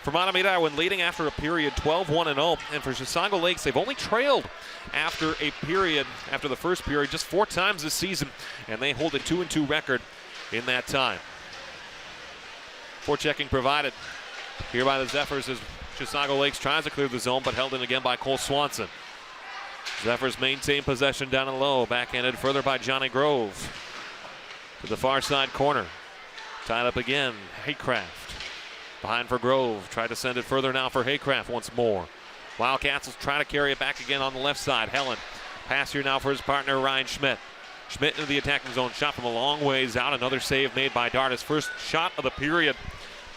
For Mahtomedi, when leading after a period 12-1-0, and for Chisago Lakes, they've only trailed after a period, after the first period, just 4 times this season, and they hold a 2-2 record in that time. Forechecking provided here by the Zephyrs as Chisago Lakes tries to clear the zone, but held in again by Cole Swanson. Zephyrs maintain possession down and low, backhanded further by Johnny Grove. To the far side corner, tied up again, Haycraft. Behind for Grove, tried to send it further now for Haycraft once more. Wildcats will try to carry it back again on the left side. Helen, pass here now for his partner Ryan Schmidt. Schmidt into the attacking zone, shot from a long ways out. Another save made by Dardis. First shot of the period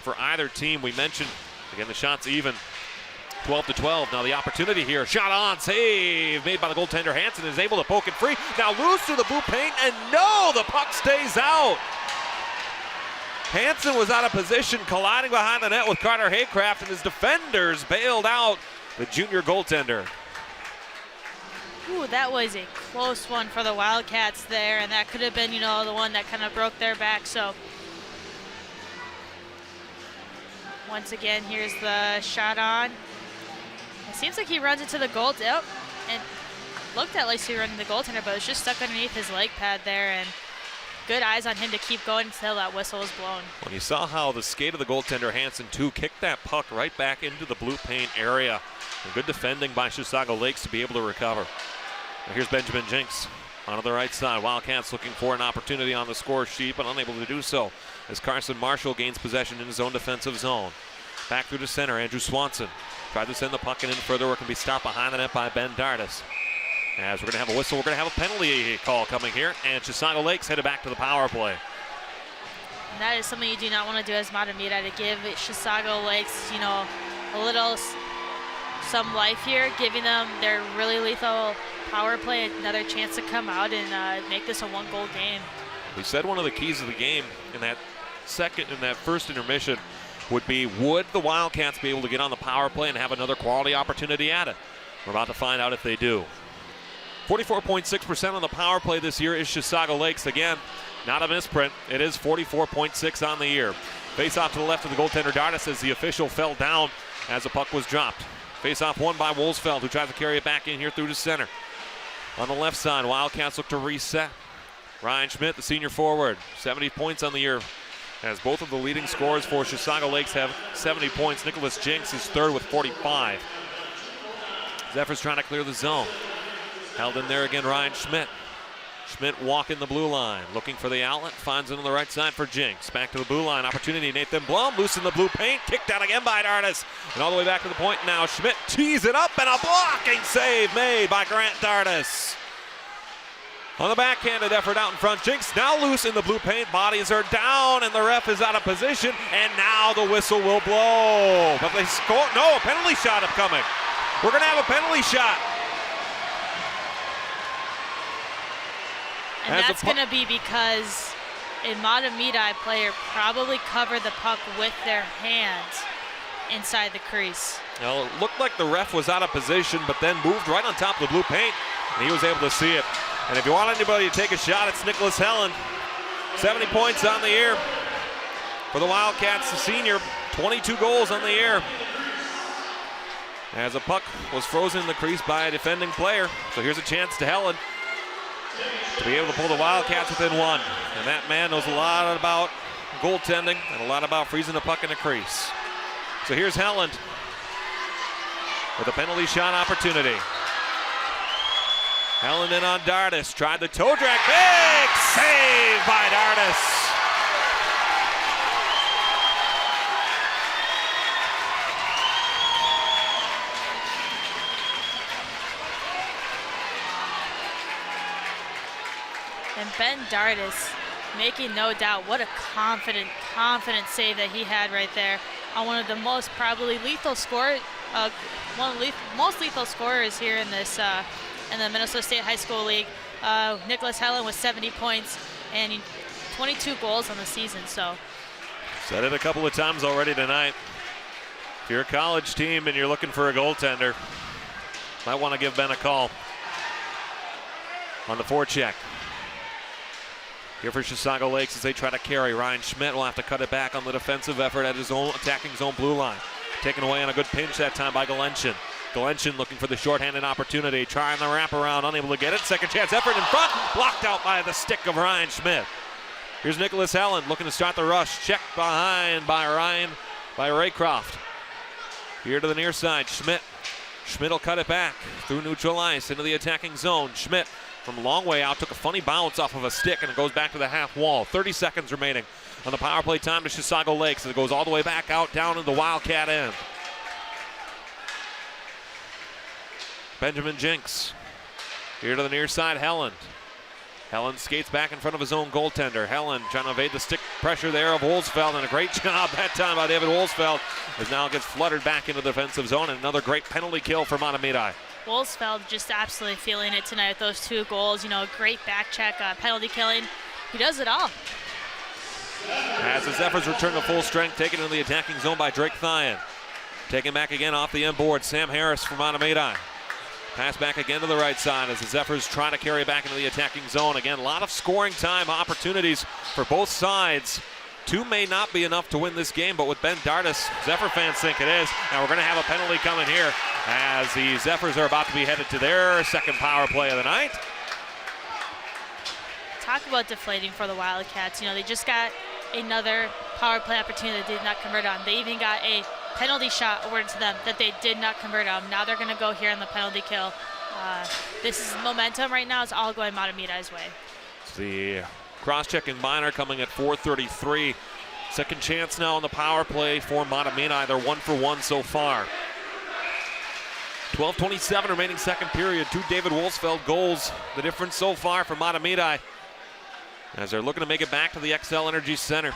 for either team. We mentioned, again, the shots even. 12-12. Now the opportunity here. Shot on, save made by the goaltender. Hansen is able to poke it free. Now loose to the blue paint, and no, the puck stays out. Hansen was out of position, colliding behind the net with Carter Haycraft, and his defenders bailed out the junior goaltender. Ooh, that was a close one for the Wildcats there, and that could have been, the one that kind of broke their back. So once again, here's the shot on. It seems like he runs into the goal. Yep, and looked at like he was running the goaltender, but it was just stuck underneath his leg pad there, and good eyes on him to keep going until that whistle was blown. When you saw how the skate of the goaltender, Hansen, too, kicked that puck right back into the blue paint area. And good defending by Chisago Lakes to be able to recover. Now here's Benjamin Jinks onto the right side. Wildcats looking for an opportunity on the score sheet, but unable to do so as Carson Marshall gains possession in his own defensive zone. Back through the center, Andrew Swanson tried to send the puck in further where it can be stopped behind the net by Ben Dardis. As we're going to have a whistle, we're going to have a penalty call coming here, and Chisago Lakes headed back to the power play. And that is something you do not want to do as Mahtomedi, to give Chisago Lakes, a little some life here, giving them their really lethal power play another chance to come out and make this a 1-goal game. We said one of the keys of the game in that first intermission would be, would the Wildcats be able to get on the power play and have another quality opportunity at it? We're about to find out if they do. 44.6% on the power play this year is Chisago Lakes. Again, not a misprint. It is 44.6 on the year. Face off to the left of the goaltender Dardis as the official fell down as the puck was dropped. Face off won by Wolsfeld, who tries to carry it back in here through the center. On the left side, Wildcats look to reset. Ryan Schmidt, the senior forward, 70 points on the year, as both of the leading scorers for Chisago Lakes have 70 points. Nicholas Jinks is third with 45. Zephyrs trying to clear the zone. Held in there again, Ryan Schmidt. Schmidt walking the blue line, looking for the outlet, finds it on the right side for Jinks. Back to the blue line, opportunity, Nathan Blum, loose in the blue paint, kicked out again by Dardis. And all the way back to the point now, Schmidt tees it up, and a blocking save made by Grant Dardis. On the backhanded effort out in front, Jinks now loose in the blue paint, bodies are down, and the ref is out of position, and now the whistle will blow. But they score, no, a penalty shot upcoming. We're gonna have a penalty shot. And that's going to be because a Mahtomedi player probably covered the puck with their hands inside the crease. Well, it looked like the ref was out of position, but then moved right on top of the blue paint, and he was able to see it. And if you want anybody to take a shot, it's Nicholas Helen. 70 points on the year for the Wildcats, the senior. 22 goals on the year. As a puck was frozen in the crease by a defending player. So here's a chance to Helen to be able to pull the Wildcats within one. And that man knows a lot about goaltending and a lot about freezing the puck in the crease. So here's Helen with a penalty shot opportunity. Helen in on Dardis, tried the toe drag, big save by Dardis. And Ben Dardis making no doubt, what a confident save that he had right there on one of the most probably lethal scorers, most lethal scorers here in this in the Minnesota State High School League. Nicholas Helen with 70 points and 22 goals on the season. So said it a couple of times already tonight. If you're a college team and you're looking for a goaltender, might want to give Ben a call on the forecheck. Here for Chisago Lakes as they try to carry. Ryan Schmidt will have to cut it back on the defensive effort at his own attacking zone blue line. Taken away on a good pinch that time by Galenchin. Galenchin looking for the shorthanded opportunity, trying the wraparound, unable to get it. Second chance effort in front, blocked out by the stick of Ryan Schmidt. Here's Nicholas Helen looking to start the rush. Checked behind by Raycroft. Here to the near side, Schmidt. Schmidt will cut it back through neutral ice into the attacking zone. Schmidt from a long way out took a funny bounce off of a stick and it goes back to the half wall. 30 seconds remaining on the power play time to Chisago Lakes as it goes all the way back out down into the Wildcat end. Benjamin Jinks. Here to the near side, Helen. Helen skates back in front of his own goaltender. Helen trying to evade the stick pressure there of Wolsfeld, and a great job that time by David Wolsfeld as now gets fluttered back into the defensive zone, and another great penalty kill for Mahtomedi. Wolsfeld just absolutely feeling it tonight with those 2 goals. You know, great back check, penalty killing. He does it all. As the Zephyrs return to full strength, taken into the attacking zone by Drake Thien. Taken back again off the inboard, Sam Harris from Mahtomedi. Pass back again to the right side as the Zephyrs try to carry back into the attacking zone. Again, a lot of scoring time opportunities for both sides. 2 may not be enough to win this game, but with Ben Dardis, Zephyr fans think it is. Now we're going to have a penalty coming here as the Zephyrs are about to be headed to their second power play of the night. Talk about deflating for the Wildcats. You know, they just got another power play opportunity they did not convert on. They even got a penalty shot awarded to them that they did not convert on. Now they're going to go here on the penalty kill. This is momentum right now. It's all going Mahtomedi's way. The cross-checking minor coming at 4:33. Second chance now on the power play for Mahtomedi. They're 1 for 1 so far. 12:27 remaining second period. 2 David Wolsfeld goals. The difference so far for Mahtomedi as they're looking to make it back to the XL Energy Center.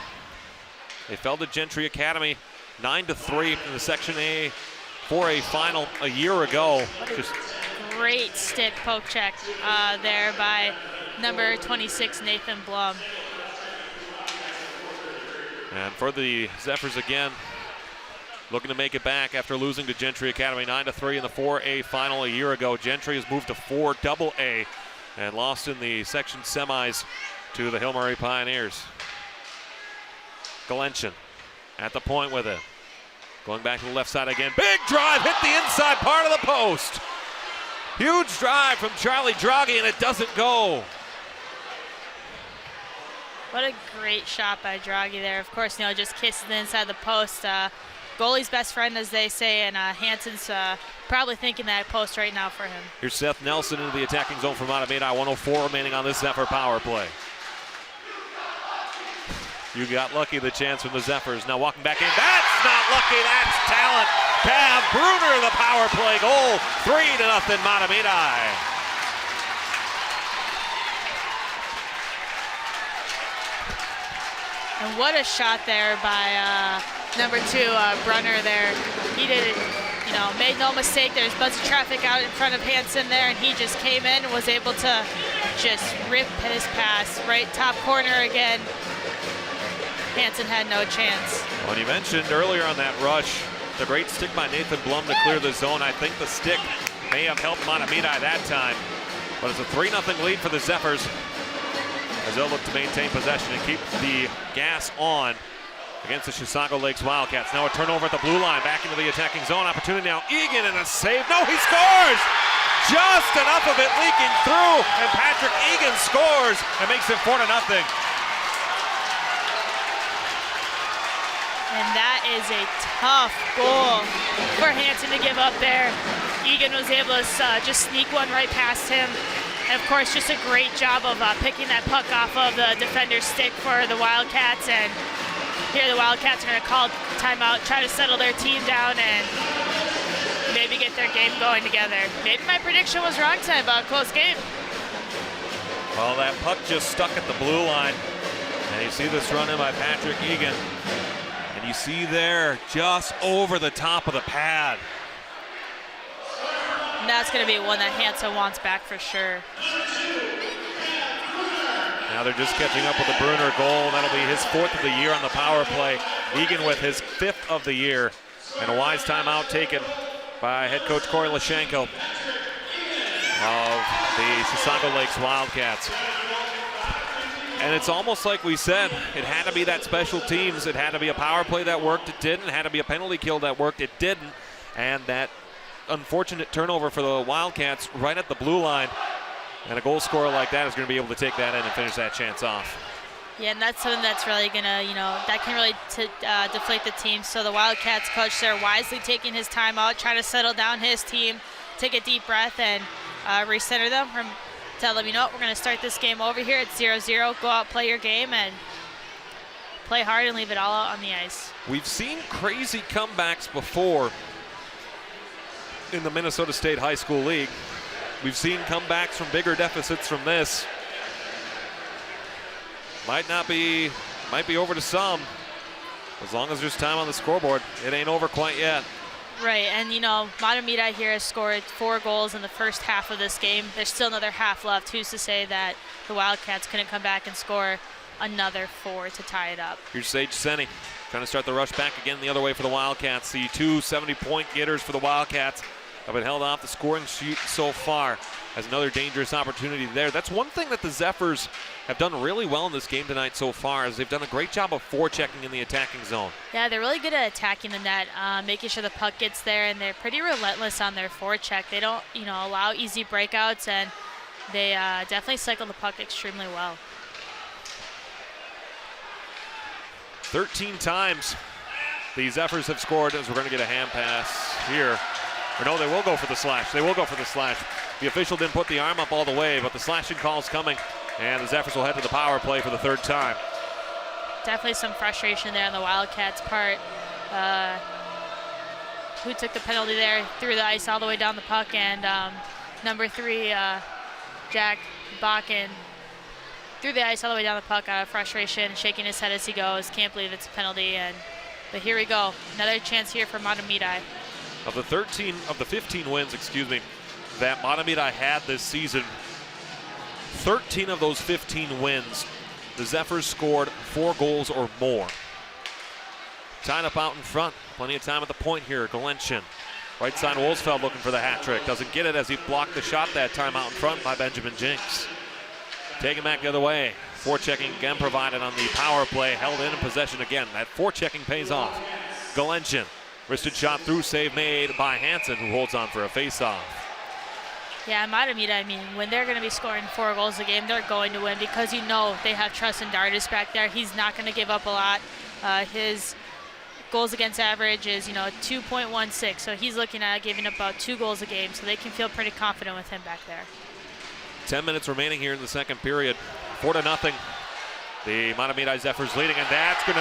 They fell to Gentry Academy 9-3 in the Section A 4A final a year ago. Just great stick poke check there by number 26, Nathan Blum. And for the Zephyrs again, looking to make it back after losing to Gentry Academy 9-3 in the 4A final a year ago. Gentry has moved to 4AA and lost in the section semis to the Hill Murray Pioneers. Galenchin at the point with it. Going back to the left side again. Big drive, hit the inside part of the post. Huge drive from Charlie Draghi, and it doesn't go. What a great shot by Draghi there. Of course, you know, just kissing the inside the post. Goalie's best friend, as they say, and Hansen's probably thinking that post right now for him. Here's Seth Nelson into the attacking zone from Mahtomedi. 1:04 remaining on this Zephyr power play. You got lucky, the chance from the Zephyrs. Now walking back in. That's not lucky, that's talent. Cav Bruner, the power play goal. 3-0 Mahtomedi. And what a shot there by number 2, Brunner there. He did it, you know, made no mistake. There's a bunch of traffic out in front of Hansen there, and he just came in and was able to just rip his pass. Right top corner again. Hansen had no chance. Well, you mentioned earlier on that rush, the great stick by Nathan Blum to clear the zone. I think the stick may have helped Mahtomedi that time. But it's a 3-0 lead for the Zephyrs as they'll look to maintain possession and keep the gas on against the Chisago Lakes Wildcats. Now a turnover at the blue line, back into the attacking zone. Opportunity now, Egan, and a save. No, he scores! Just enough of it leaking through, and Patrick Egan scores and makes it 4-0. And that is a tough goal for Hansen to give up there. Egan was able to just sneak one right past him. And of course, just a great job of picking that puck off of the defender's stick for the Wildcats. And here the Wildcats are going to call timeout, try to settle their team down and maybe get their game going together. Maybe my prediction was wrong tonight about a close game. Well, that puck just stuck at the blue line. And you see this run in by Patrick Egan. And you see there, just over the top of the pad. And that's going to be one that Hansen wants back for sure. Now they're just catching up with the Bruner goal. That'll be his 4th of the year on the power play. Egan with his 5th of the year. And a wise timeout taken by head coach Corey Lashenko of the Chisago Lakes Wildcats. And it's almost like we said, it had to be that special teams. It had to be a power play that worked, it didn't. It had to be a penalty kill that worked, it didn't. And that unfortunate turnover for the Wildcats right at the blue line. And a goal scorer like that is going to be able to take that in and finish that chance off. Yeah, and that's something that's really going to, that can really deflate the team. So the Wildcats coach there wisely taking his time out, trying to settle down his team, take a deep breath, and recenter them, tell them, we're going to start this game over here at 0-0. Go out, play your game, and play hard and leave it all out on the ice. We've seen crazy comebacks before in the Minnesota State High School League. We've seen comebacks from bigger deficits from this. Might be over to some. As long as there's time on the scoreboard, it ain't over quite yet. Right, and Mahtomedi here has scored 4 goals in the first half of this game. There's still another half left. Who's to say that the Wildcats couldn't come back and score another 4 to tie it up? Here's Sage Senni trying to start the rush back again the other way for the Wildcats. The 2 70-point getters for the Wildcats have been held off the scoring sheet so far. As another dangerous opportunity there. That's one thing that the Zephyrs have done really well in this game tonight so far, is they've done a great job of forechecking in the attacking zone. Yeah, they're really good at attacking the net, making sure the puck gets there, and they're pretty relentless on their forecheck. They don't, allow easy breakouts, and they definitely cycle the puck extremely well. 13 times the Zephyrs have scored, as we're going to get a hand pass here. Or no, they will go for the slash. They will go for the slash. The official didn't put the arm up all the way, but the slashing call's coming, and the Zephyrs will head to the power play for the 3rd time. Definitely some frustration there on the Wildcats' part. Who took the penalty there, threw the ice all the way down the puck, and number 3, Jack Bakken, threw the ice all the way down the puck out of frustration, shaking his head as he goes. Can't believe it's a penalty, but here we go. Another chance here for Mahtomedi. Of the 15 wins, that Mahtomedi had this season, 13 of those 15 wins, the Zephyrs scored 4 goals or more. Tied up out in front, plenty of time at the point here. Galenshin, right side Wolfsfeld looking for the hat trick. Doesn't get it as he blocked the shot that time out in front by Benjamin Jinks. Taken back the other way. Forechecking again provided on the power play, held in possession again. That forechecking pays off. Galenshin. Wristed shot through, save made by Hansen, who holds on for a face-off. Yeah, Mahtomedi, when they're going to be scoring 4 goals a game, they're going to win because they have trust in Dardis back there. He's not going to give up a lot. His goals against average is, 2.16, so he's looking at giving up about 2 goals a game, so they can feel pretty confident with him back there. 10 minutes remaining here in the second period. 4-0. The Mahtomedi Zephyrs leading, and that's going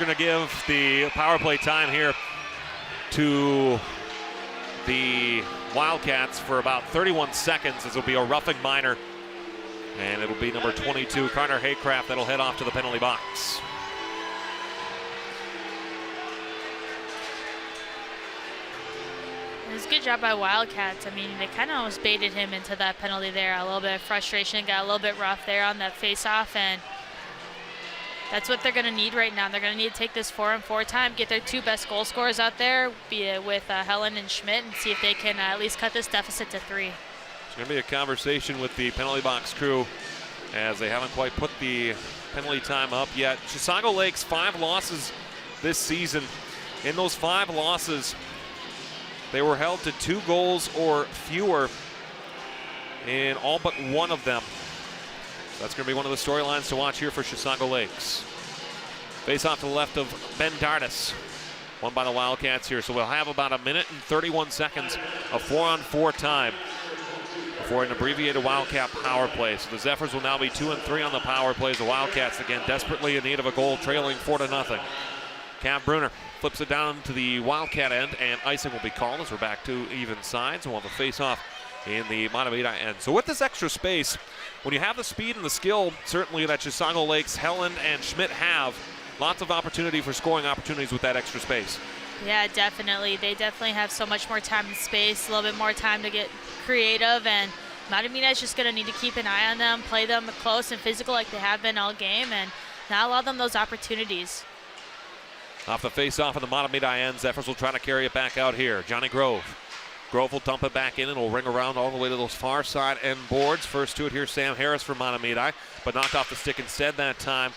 to give the power play time here to the Wildcats for about 31 seconds, as it'll be a roughing minor, and it'll be number 22, Connor Haycraft, that'll head off to the penalty box. It was a good job by Wildcats. They kind of almost baited him into that penalty there. A little bit of frustration, got a little bit rough there on that face-off, and that's what they're going to need right now. They're going to need to take this 4-on-4 time, get their 2 best goal scorers out there, be it with Helen and Schmidt, and see if they can at least cut this deficit to 3. It's going to be a conversation with the penalty box crew, as they haven't quite put the penalty time up yet. Chisago Lakes 5 losses this season. In those 5 losses, they were held to 2 goals or fewer in all but 1 of them. That's going to be one of the storylines to watch here for Chisago Lakes. Face off to the left of Ben Dardis. Won by the Wildcats here. So we'll have about 1 minute and 31 seconds of 4-on-4 time before an abbreviated Wildcat power play. So the Zephyrs will now be 2-3 on the power plays. The Wildcats, again, desperately in need of a goal, trailing 4-0. Cav Bruner flips it down to the Wildcat end, and icing will be called as we're back to even sides. We'll have a face-off in the Mahtomedi end. So with this extra space, when you have the speed and the skill, certainly that Chisago Lakes, Helen, and Schmidt have, lots of opportunity for scoring opportunities with that extra space. Yeah, definitely. They definitely have so much more time and space, a little bit more time to get creative and, Mahtomedi is just going to need to keep an eye on them, play them close and physical like they have been all game, and not allow them those opportunities. Off the face-off of the Mahtomedi end, Zephyrs will try to carry it back out here. Johnny Grove. Grove will dump it back in and will ring around all the way to those far side end boards. First to it here, Sam Harris for Mahtomedi, but knocked off the stick instead that time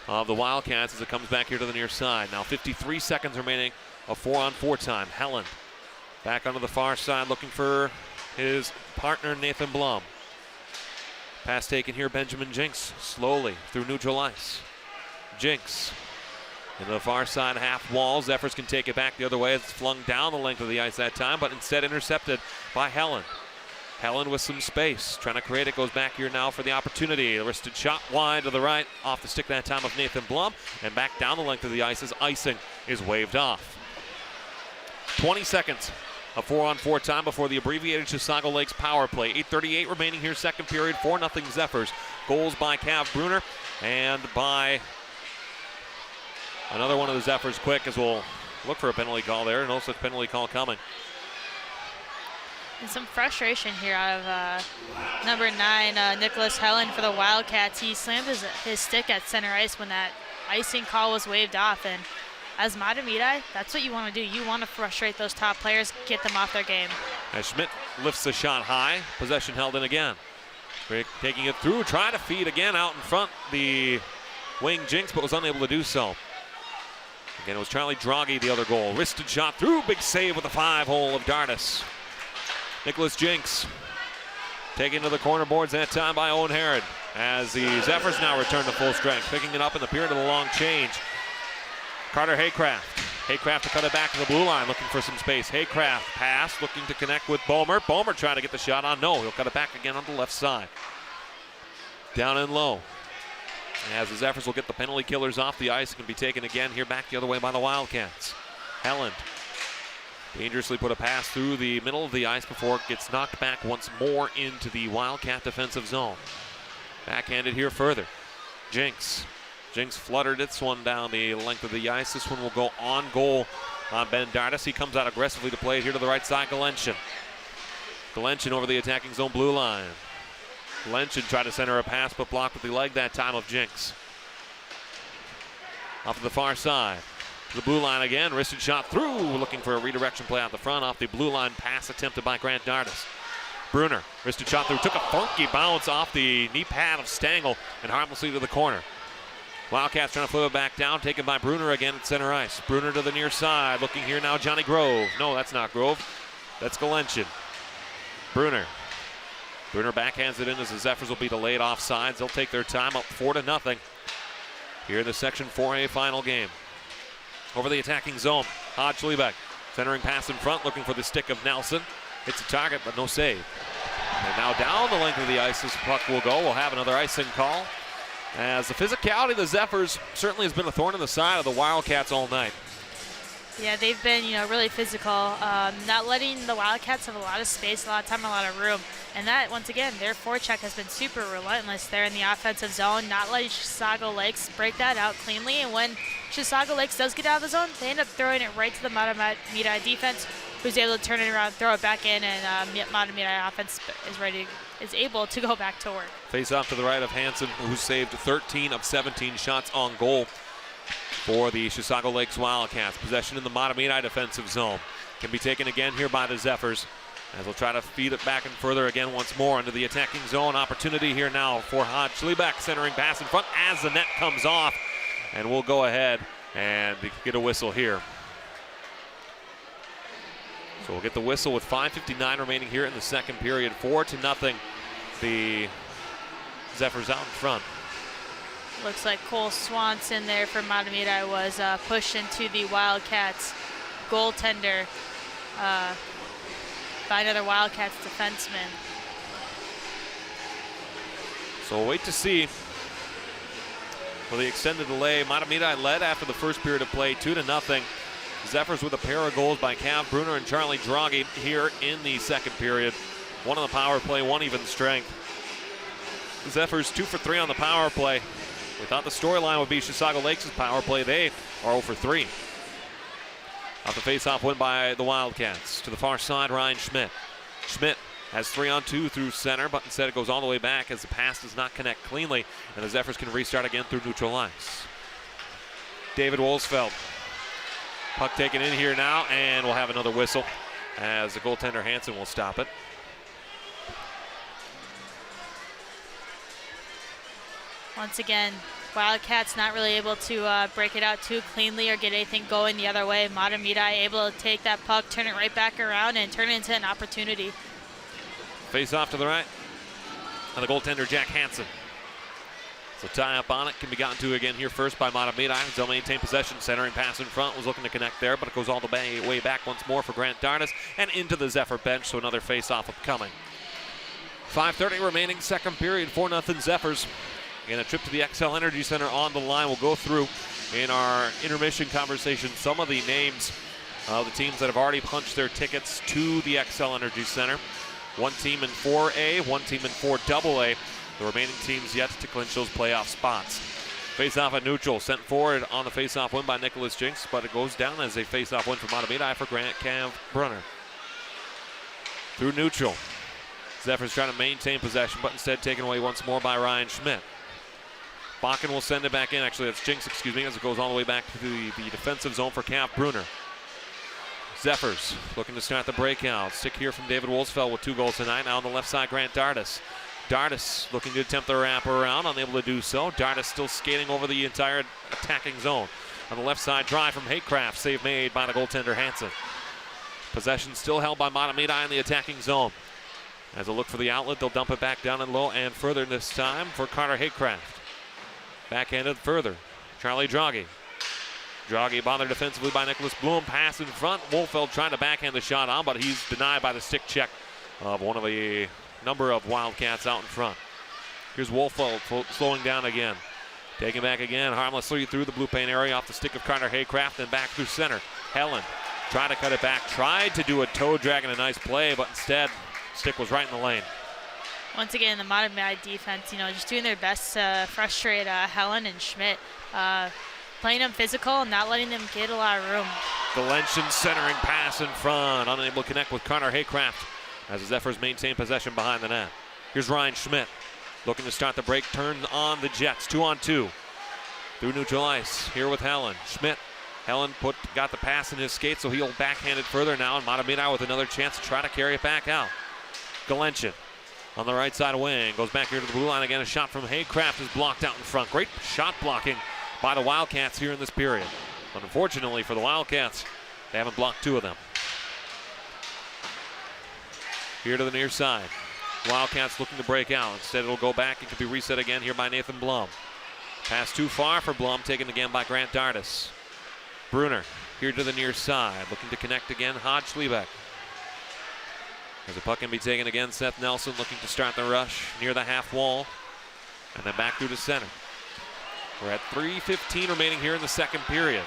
of the Wildcats as it comes back here to the near side. Now 53 seconds remaining of 4-on-4 time. Helen back onto the far side looking for his partner Nathan Blum. Pass taken here, Benjamin Jinks slowly through neutral ice. Jinks into the far side half wall. Zephyrs can take it back the other way. It's flung down the length of the ice that time, but instead intercepted by Helen. Helen with some space, trying to create it, goes back here now for the opportunity. A wristed shot wide to the right, off the stick that time of Nathan Blum, and back down the length of the ice as icing is waved off. 20 seconds of 4-on-4 time before the abbreviated Chisago Lakes power play. 8:38 remaining here, second period, 4-0 Zephyrs. Goals by Cav Bruner and by another one of the Zephyrs quick, as we'll look for a penalty call there. No such penalty call coming. And some frustration here out of number 9, Nicholas Helen for the Wildcats. He slammed his stick at center ice when that icing call was waved off. And as Mahtomedi, that's what you want to do. You want to frustrate those top players, get them off their game. As Schmidt lifts the shot high, possession held in again. Rick taking it through, trying to feed again out in front the wing Jinx, but was unable to do so. Again, it was Charlie Draghi, the other goal. Wristed shot through, big save with a 5-hole of Dardis. Nicholas Jinks taken to the corner boards that time by Owen Herod, as the Zephyrs now return to full strength, picking it up in the period of the long change. Carter Haycraft. Haycraft to cut it back to the blue line, looking for some space. Haycraft pass, looking to connect with Bomer. Bomer trying to get the shot on. No, he'll cut it back again on the left side. Down and low. As the Zephyrs will get the penalty killers off the ice, can be taken again here back the other way by the Wildcats. Helland dangerously put a pass through the middle of the ice before it gets knocked back once more into the Wildcat defensive zone. Backhanded here further. Jinx fluttered this one down the length of the ice. This one will go on goal on Ben Dardis. He comes out aggressively to play it here to the right side. Galenchin over the attacking zone blue line. Galenchin tried to center a pass but blocked with the leg that time of Jinx. Off to the far side. The blue line again. Wristed shot through. Looking for a redirection play out the front off the blue line pass attempted by Grant Dardis. Brunner, wristed shot through. Took a funky bounce off the knee pad of Stangl and harmlessly to the corner. Wildcats trying to flip it back down, taken by Brunner again at center ice. Brunner to the near side, looking here now, Johnny Grove. No, that's not Grove, that's Galenchin. Brunner backhands it in as the Zephyrs will be delayed offsides. They'll take their time, up 4-0 here in the Section 4A final game. Over the attacking zone, Hodge Schlebeck, centering pass in front, looking for the stick of Nelson. Hits a target, but no save. And now down the length of the ice, this puck will go. We'll have another icing call, as the physicality of the Zephyrs certainly has been a thorn in the side of the Wildcats all night. Yeah, they've been, really physical, not letting the Wildcats have a lot of space, a lot of time, a lot of room. And that, once again, their forecheck has been super relentless there in the offensive zone, not letting Chisago Lakes break that out cleanly. And when Chisago Lakes does get out of the zone, they end up throwing it right to the Mahtomedi defense, who's able to turn it around, throw it back in, and Mahtomedi offense is able to go back to work. Face off to the right of Hansen, who saved 13 of 17 shots on goal for the Chisago Lakes Wildcats. Possession in the Mahtomedi defensive zone. Can be taken again here by the Zephyrs, as they'll try to feed it back and further again once more into the attacking zone. Opportunity here now for Hodge Schlebeck, centering pass in front as the net comes off. And we'll go ahead and get a whistle here. So we'll get the whistle with 5:59 remaining here in the second period. 4-0. The Zephyrs out in front. Looks like Cole Swanson there for Mahtomedi was pushed into the Wildcats goaltender by another Wildcats defenseman. So we'll wait to see. For the extended delay, Mahtomedi led after the first period of play, 2-0. Zephyrs with a pair of goals by Cav Bruner and Charlie Draghi here in the second period. One on the power play, one even strength. The Zephyrs 2 for 3 on the power play. We thought the storyline would be Chisago Lakes' power play. They are 0 for 3. Off the face-off win by the Wildcats. To the far side, Ryan Schmidt. Schmidt Has 3-on-2 through center, but instead it goes all the way back as the pass does not connect cleanly, and the Zephyrs can restart again through neutral ice. David Wolsfeld. Puck taken in here now, and we'll have another whistle as the goaltender Hansen will stop it. Once again, Wildcats not really able to break it out too cleanly or get anything going the other way. Mahtomedi able to take that puck, turn it right back around, and turn it into an opportunity. Face off to the right, and the goaltender Jack Hansen. So tie up on it can be gotten to again here first by Mahtomedi. They'll maintain possession. Centering pass in front was looking to connect there, but it goes all the way back once more for Grant Dardis and into the Zephyr bench, so another face-off upcoming. 5:30 remaining, second period, 4-0 Zephyrs. Again, a trip to the XL Energy Center on the line. We'll go through in our intermission conversation some of the names of the teams that have already punched their tickets to the XL Energy Center. One team in 4A, one team in 4AA. The remaining teams yet to clinch those playoff spots. Face-off at neutral, sent forward on the face-off win by Nicholas Jinks, but it goes down as a face-off win for Mahtomedi for Grant Cav Brunner. Through neutral, Zephyrs trying to maintain possession, but instead taken away once more by Ryan Schmidt. Bakken will send it back in. Actually, that's Jinks, excuse me, as it goes all the way back to the defensive zone for Cav Brunner. Zephyrs looking to start the breakout. Stick here from David Wolsfeld with 2 goals tonight. Now on the left side, Grant Dardis. Dardis looking to attempt the wrap around, unable to do so. Dardis still skating over the entire attacking zone. On the left side, drive from Haycraft. Save made by the goaltender Hansen. Possession still held by Mahtomedi in the attacking zone. As a look for the outlet, they'll dump it back down and low and further this time for Carter Haycraft. Backhanded further. Charlie Draghi. Draghi bothered defensively by Nicholas Bloom. Pass in front. Wolfeld trying to backhand the shot on, but he's denied by the stick check of one of the number of Wildcats out in front. Here's Wolfeld slowing down again. Taking back again, harmlessly through the blue paint area off the stick of Carter Haycraft and back through center. Helen tried to cut it back, tried to do a toe drag and a nice play, but instead, stick was right in the lane. Once again, the Mahtomedi defense, just doing their best to frustrate Helen and Schmidt. Playing them physical and not letting them get a lot of room. Galentian centering pass in front, unable to connect with Carter Haycraft as the Zephyrs maintain possession behind the net. Here's Ryan Schmidt looking to start the break, turns on the Jets, 2-on-2 through neutral ice here with Helen. Schmidt, Helen got the pass in his skate, so he'll backhand it further now, and Mahtomedi with another chance to try to carry it back out. Galentian on the right side wing, goes back here to the blue line again. A shot from Haycraft is blocked out in front. Great shot blocking by the Wildcats here in this period. But unfortunately for the Wildcats, they haven't blocked 2 of them. Here to the near side. Wildcats looking to break out. Instead, it'll go back. It could be reset again here by Nathan Blum. Pass too far for Blum, taken again by Grant Dardis. Brunner here to the near side, looking to connect again. Hodge Schlebeck. As the puck can be taken again, Seth Nelson looking to start the rush near the half wall. And then back through to center. We're at 3:15 remaining here in the second period.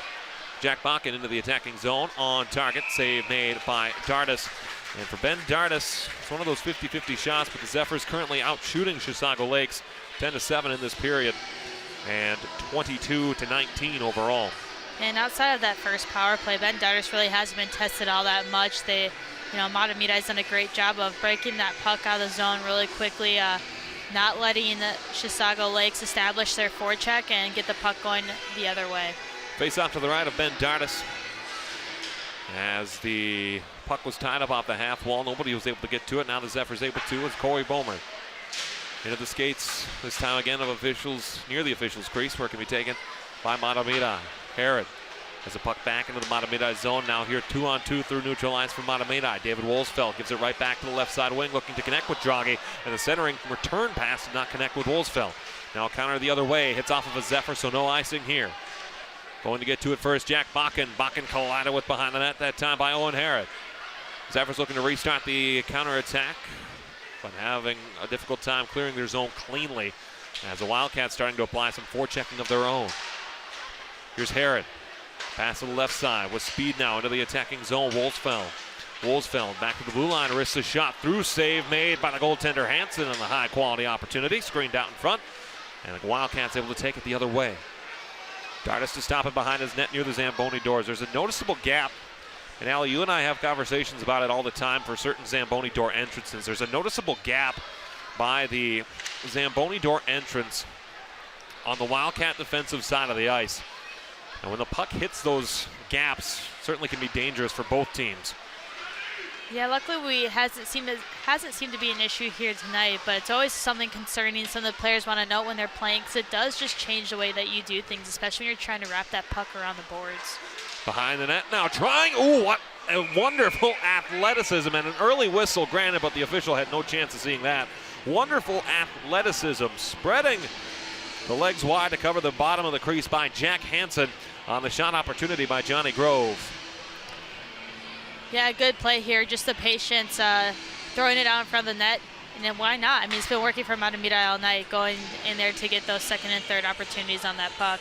Jack Bakken into the attacking zone on target. Save made by Dardis. And for Ben Dardis, it's one of those 50-50 shots, but the Zephyrs currently out shooting Chisago Lakes 10-7 in this period and 22-19 overall. And outside of that first power play, Ben Dardis really hasn't been tested all that much. Mahtomedi's done a great job of breaking that puck out of the zone really quickly, not letting the Chisago Lakes establish their forecheck and get the puck going the other way. Face off to the right of Ben Dardis. As the puck was tied up off the half wall, nobody was able to get to it. Now the Zephyrs able to as Corey Bomer into the skates, this time again of officials, near the officials' crease, where it can be taken by Mahtomedi. Herod has a puck back into the Mahtomedi zone. Now here 2-on-2 through neutral ice for Mahtomedi. David Wolsfeld gives it right back to the left side wing, looking to connect with Draghi, and the centering return pass did not connect with Wolsfeld. Now counter the other way, hits off of a Zephyr, so no icing here. Going to get to it first, Jack Bakken. Bakken collided with behind the net that time by Owen Herod. Zephyrs looking to restart the counterattack, but having a difficult time clearing their zone cleanly as the Wildcats starting to apply some forechecking of their own. Here's Herod. Pass to the left side with speed now into the attacking zone. Wolsfeld back to the blue line, risks a shot through, save made by the goaltender Hansen on the high quality opportunity. Screened out in front, and the Wildcats able to take it the other way. Dardis to stop it behind his net near the Zamboni doors. There's a noticeable gap And Allie, you and I have conversations about it all the time for certain Zamboni door entrances. There's a noticeable gap by the Zamboni door entrance on the Wildcat defensive side of the ice. And when the puck hits those gaps, certainly can be dangerous for both teams. Yeah, luckily hasn't seemed to be an issue here tonight, but it's always something concerning. Some of the players want to know when they're playing, because it does just change the way that you do things, especially when you're trying to wrap that puck around the boards. Behind the net now, trying, ooh, what a wonderful athleticism and an early whistle, granted, but the official had no chance of seeing that. Wonderful athleticism, spreading the legs wide to cover the bottom of the crease by Jack Hansen on the shot opportunity by Johnny Grove. Yeah, good play here. Just the patience, throwing it out in front of the net. And then why not? I mean, it's been working for Mahtomedi all night, going in there to get those second and third opportunities on that puck.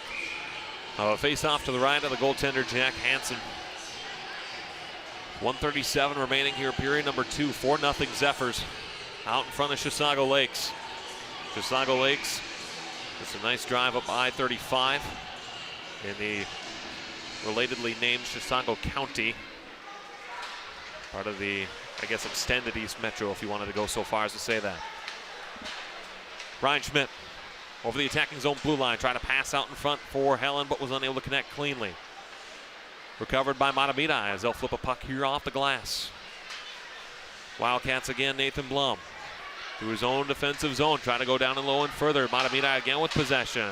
A face-off to the right of the goaltender, Jack Hansen. 1:37 remaining here, period number 2. 4-0 Zephyrs out in front of Chisago Lakes. Chisago Lakes, it's a nice drive up I-35 in the relatedly named Chisago County. Part of the, I guess, extended East Metro, if you wanted to go so far as to say that. Ryan Schmidt over the attacking zone blue line, trying to pass out in front for Helen, but was unable to connect cleanly. Recovered by Mahtomedi as they'll flip a puck here off the glass. Wildcats again, Nathan Blum. Through his own defensive zone, trying to go down and low and further. Mahtomedi again with possession.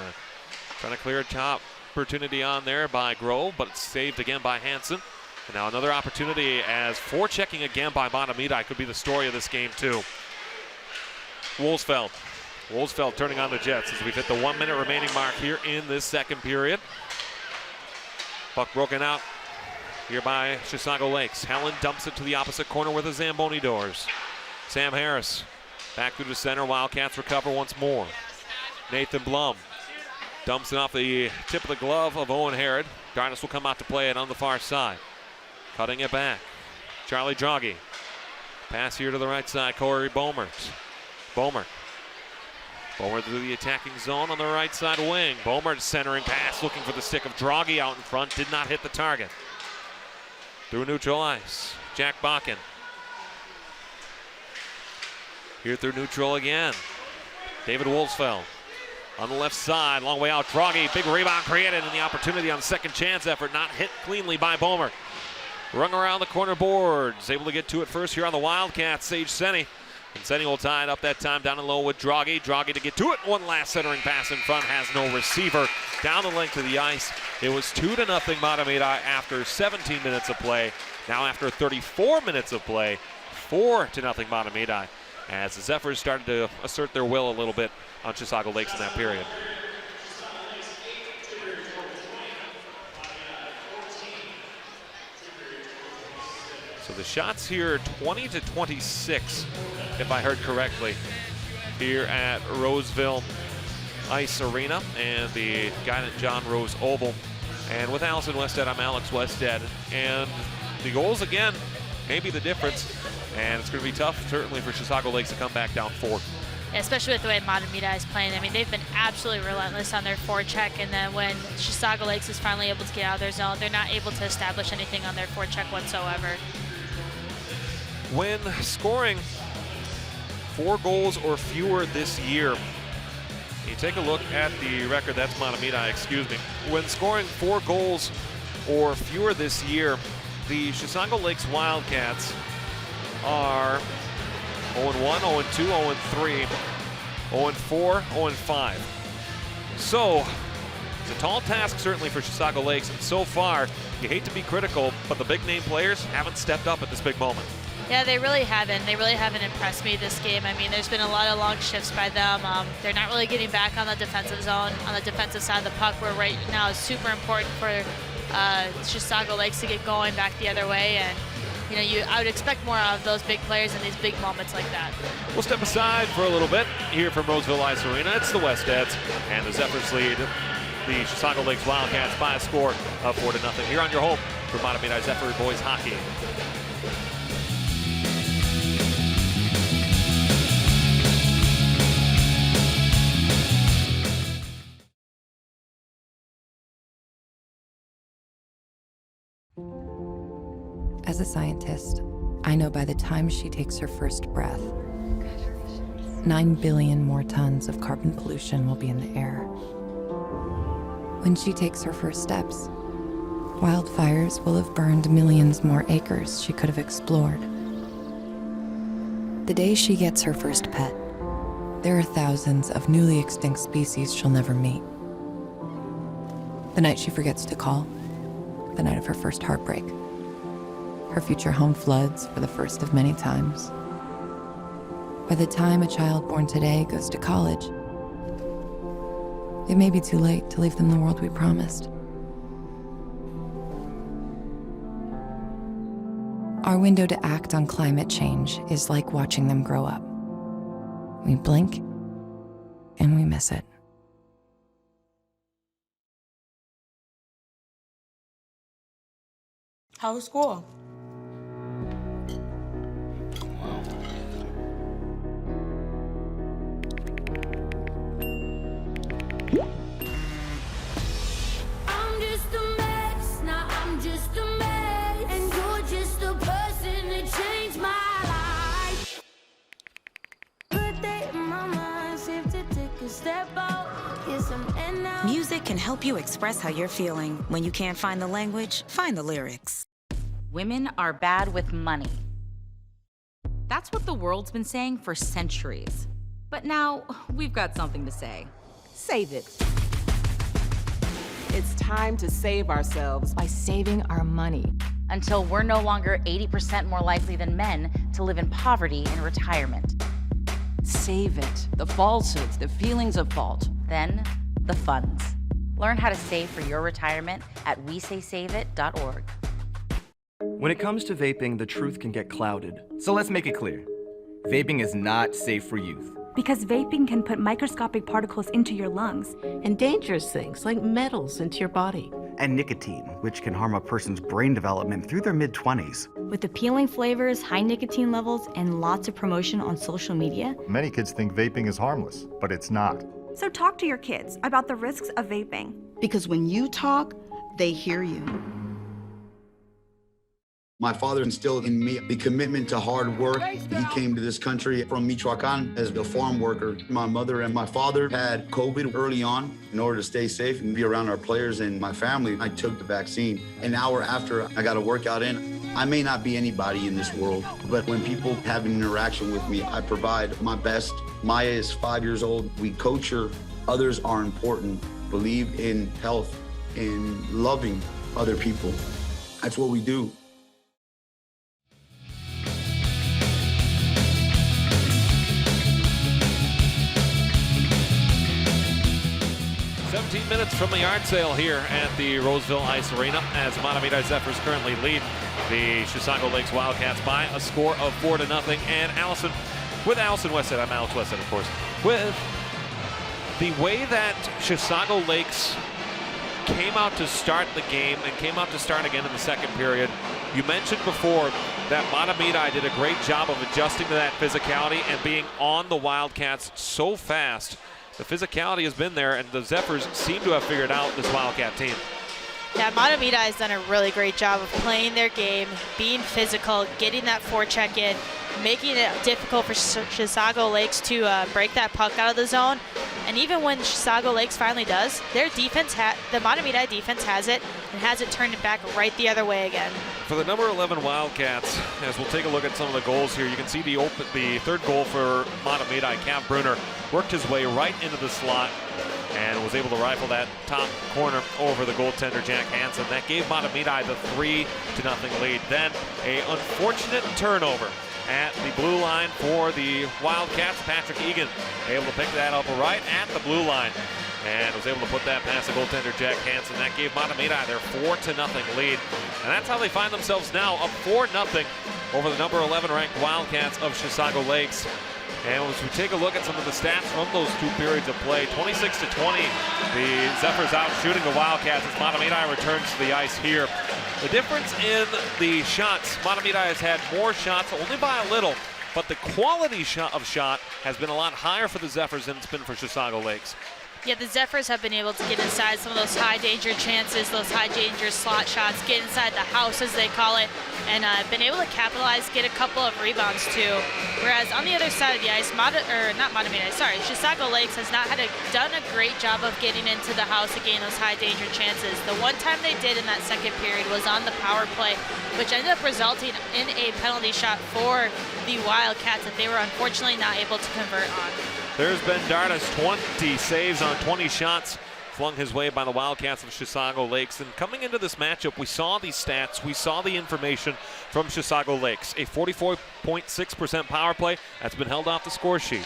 Trying to clear a top opportunity on there by Grove, but it's saved again by Hansen. And now another opportunity as forechecking again by Mahtomedi could be the story of this game too. Wolfsfeld turning on the Jets as we've hit the 1 minute remaining mark here in this second period. Puck broken out here by Chisago Lakes. Helen dumps it to the opposite corner with the Zamboni doors. Sam Harris back through the center. Wildcats recover once more. Nathan Blum dumps it off the tip of the glove of Owen Herod. Darnus will come out to play it on the far side. Cutting it back. Charlie Draghi. Pass here to the right side. Corey Bomert through the attacking zone on the right side wing. Bomert centering pass, looking for the stick of Draghi out in front. Did not hit the target. Through neutral ice. Jack Bakken. Here through neutral again. David Wolfsfeld on the left side. Long way out. Draghi. Big rebound created, and the opportunity on the second chance effort not hit cleanly by Bomert. Rung around the corner boards. Able to get to it first here on the Wildcats. Sage Senni. And Senni will tie it up that time down and low with Draghi. Draghi to get to it. One last centering pass in front. Has no receiver. Down the length of the ice. It was 2-0 Mahtomedi after 17 minutes of play. Now after 34 minutes of play, 4-0 Mahtomedi. As the Zephyrs started to assert their will a little bit on Chisago Lakes in that period. So the shots here 20-26, if I heard correctly, here at Roseville Ice Arena and the Guidant John Rose Oval. And with Allison Westhead, I'm Alex Westhead. And the goals again may be the difference. And it's going to be tough, certainly, for Chisago Lakes to come back down 4. Yeah, especially with the way Mahtomedi is playing. I mean, they've been absolutely relentless on their forecheck, and then when Chisago Lakes is finally able to get out of their zone, they're not able to establish anything on their forecheck whatsoever. When scoring 4 goals or fewer this year, you take a look at the record, that's Mahtomedi, excuse me. When scoring 4 goals or fewer this year, the Chisago Lakes Wildcats are 0-1, 0-2, 0-3, 0-4, 0-5. So, it's a tall task certainly for Chisago Lakes, and so far, you hate to be critical, but the big name players haven't stepped up at this big moment. Yeah, they really haven't. They really haven't impressed me this game. I mean, there's been a lot of long shifts by them. They're not really getting back on the defensive zone, on the defensive side of the puck, where right now is super important for Chisago Lakes to get going back the other way. And I would expect more of those big players in these big moments like that. We'll step aside for a little bit here from Roseville Ice Arena. It's the Westheads, and the Zephyrs lead the Chisago Lakes Wildcats by a score of 4-0 here on your home for Mahtomedi Zephyr boys hockey. As a scientist, I know by the time she takes her first breath, 9 billion more tons of carbon pollution will be in the air. When she takes her first steps, wildfires will have burned millions more acres she could have explored. The day she gets her first pet, there are thousands of newly extinct species she'll never meet. The night she forgets to call, the night of her first heartbreak. Her future home floods for the first of many times. By the time a child born today goes to college, it may be too late to leave them the world we promised. Our window to act on climate change is like watching them grow up. We blink, and we miss it. How was school? I'm just a mess, now I'm just a mess, and you're just a person that changed my life. Good day in my mind, safe to take a step out. Yes, I'm in now. Music can help you express how you're feeling. When you can't find the language, find the lyrics. Women are bad with money. That's what the world's been saying for centuries. But now, we've got something to say. Save it. It's time to save ourselves by saving our money. Until we're no longer 80% more likely than men to live in poverty in retirement. Save it. The falsehoods, the feelings of fault. Then, the funds. Learn how to save for your retirement at wesaysaveit.org. When it comes to vaping, the truth can get clouded. So let's make it clear. Vaping is not safe for youth. Because vaping can put microscopic particles into your lungs. And dangerous things like metals into your body. And nicotine, which can harm a person's brain development through their mid-20s. With appealing flavors, high nicotine levels, and lots of promotion on social media. Many kids think vaping is harmless, but it's not. So talk to your kids about the risks of vaping. Because when you talk, they hear you. My father instilled in me the commitment to hard work. He came to this country from Michoacan as a farm worker. My mother and my father had COVID early on. In order to stay safe and be around our players and my family, I took the vaccine. An hour after I got a workout in, I may not be anybody in this world, but when people have an interaction with me, I provide my best. Maya is 5 years old. We coach her. Others are important. Believe in health, in loving other people. That's what we do. 17 minutes from the yard sale here at the Roseville Ice Arena as Mahtomedi Zephyrs currently lead the Chisago Lakes Wildcats by a score of 4-0. And Allison, with Allison Westhead, I'm Alex Westhead, of course, with the way that Chisago Lakes came out to start the game and came out to start again in the second period. You mentioned before that Mahtomedi did a great job of adjusting to that physicality and being on the Wildcats so fast. The physicality has been there, and the Zephyrs seem to have figured out this Wildcat team. Yeah, Mahtomedi has done a really great job of playing their game, being physical, getting that forecheck in, making it difficult for Chisago Lakes to break that puck out of the zone. And even when Chisago Lakes finally does, their defense, the Mahtomedi defense has it and has it turned it back right the other way again. For the number 11 Wildcats, as we'll take a look at some of the goals here, you can see the third goal for Mahtomedi. Cav Brunner worked his way right into the slot and was able to rifle that top corner over the goaltender, Jack Hansen. That gave Mahtomedi the 3-0 lead. Then an unfortunate turnover at the blue line for the Wildcats. Patrick Egan able to pick that up right at the blue line and was able to put that past the goaltender, Jack Hansen. That gave Mahtomedi their 4-0 lead. And that's how they find themselves now, up 4-0 over the number 11 ranked Wildcats of Chisago Lakes. And as we take a look at some of the stats from those two periods of play, 26-20, the Zephyrs out shooting the Wildcats as Mahtomedi returns to the ice here. The difference in the shots, Mahtomedi has had more shots, only by a little, but the quality of shot has been a lot higher for the Zephyrs than it's been for Chisago Lakes. Yeah, the Zephyrs have been able to get inside some of those high danger chances, those high danger slot shots, get inside the house as they call it, and been able to capitalize, get a couple of rebounds too. Whereas on the other side of the ice, Chisago Lakes has not done a great job of getting into the house to gain those high danger chances. The one time they did in that second period was on the power play, which ended up resulting in a penalty shot for the Wildcats that they were unfortunately not able to convert on. There's Ben Dardas, 20 saves on 20 shots flung his way by the Wildcats of Chisago Lakes. And coming into this matchup, we saw these stats, we saw the information from Chisago Lakes. A 44.6% power play that's been held off the score sheet.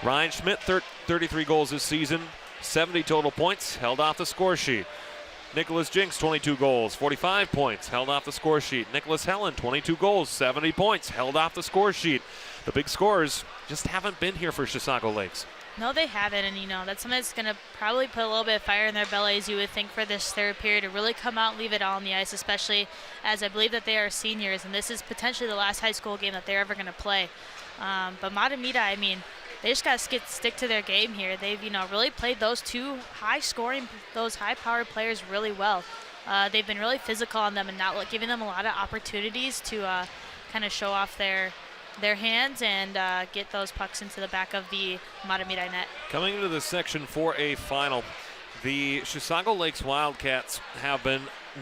Ryan Schmidt, 33 goals this season, 70 total points, held off the score sheet. Nicholas Jinks, 22 goals, 45 points, held off the score sheet. Nicholas Helen, 22 goals, 70 points, held off the score sheet. The big scorers just haven't been here for Chisago Lakes. No, they haven't, and that's something that's going to probably put a little bit of fire in their bellies, you would think, for this third period to really come out and leave it all on the ice, especially as I believe that they are seniors, and this is potentially the last high school game that they're ever going to play. But Mahtomedi, they just got to stick to their game here. They've, really played those two high-scoring, those high-powered players really well. They've been really physical on them and not giving them a lot of opportunities to kind of show off their hands and get those pucks into the back of the Mahtomedi net. Coming into the Section 4A final, the Chisago Lakes Wildcats have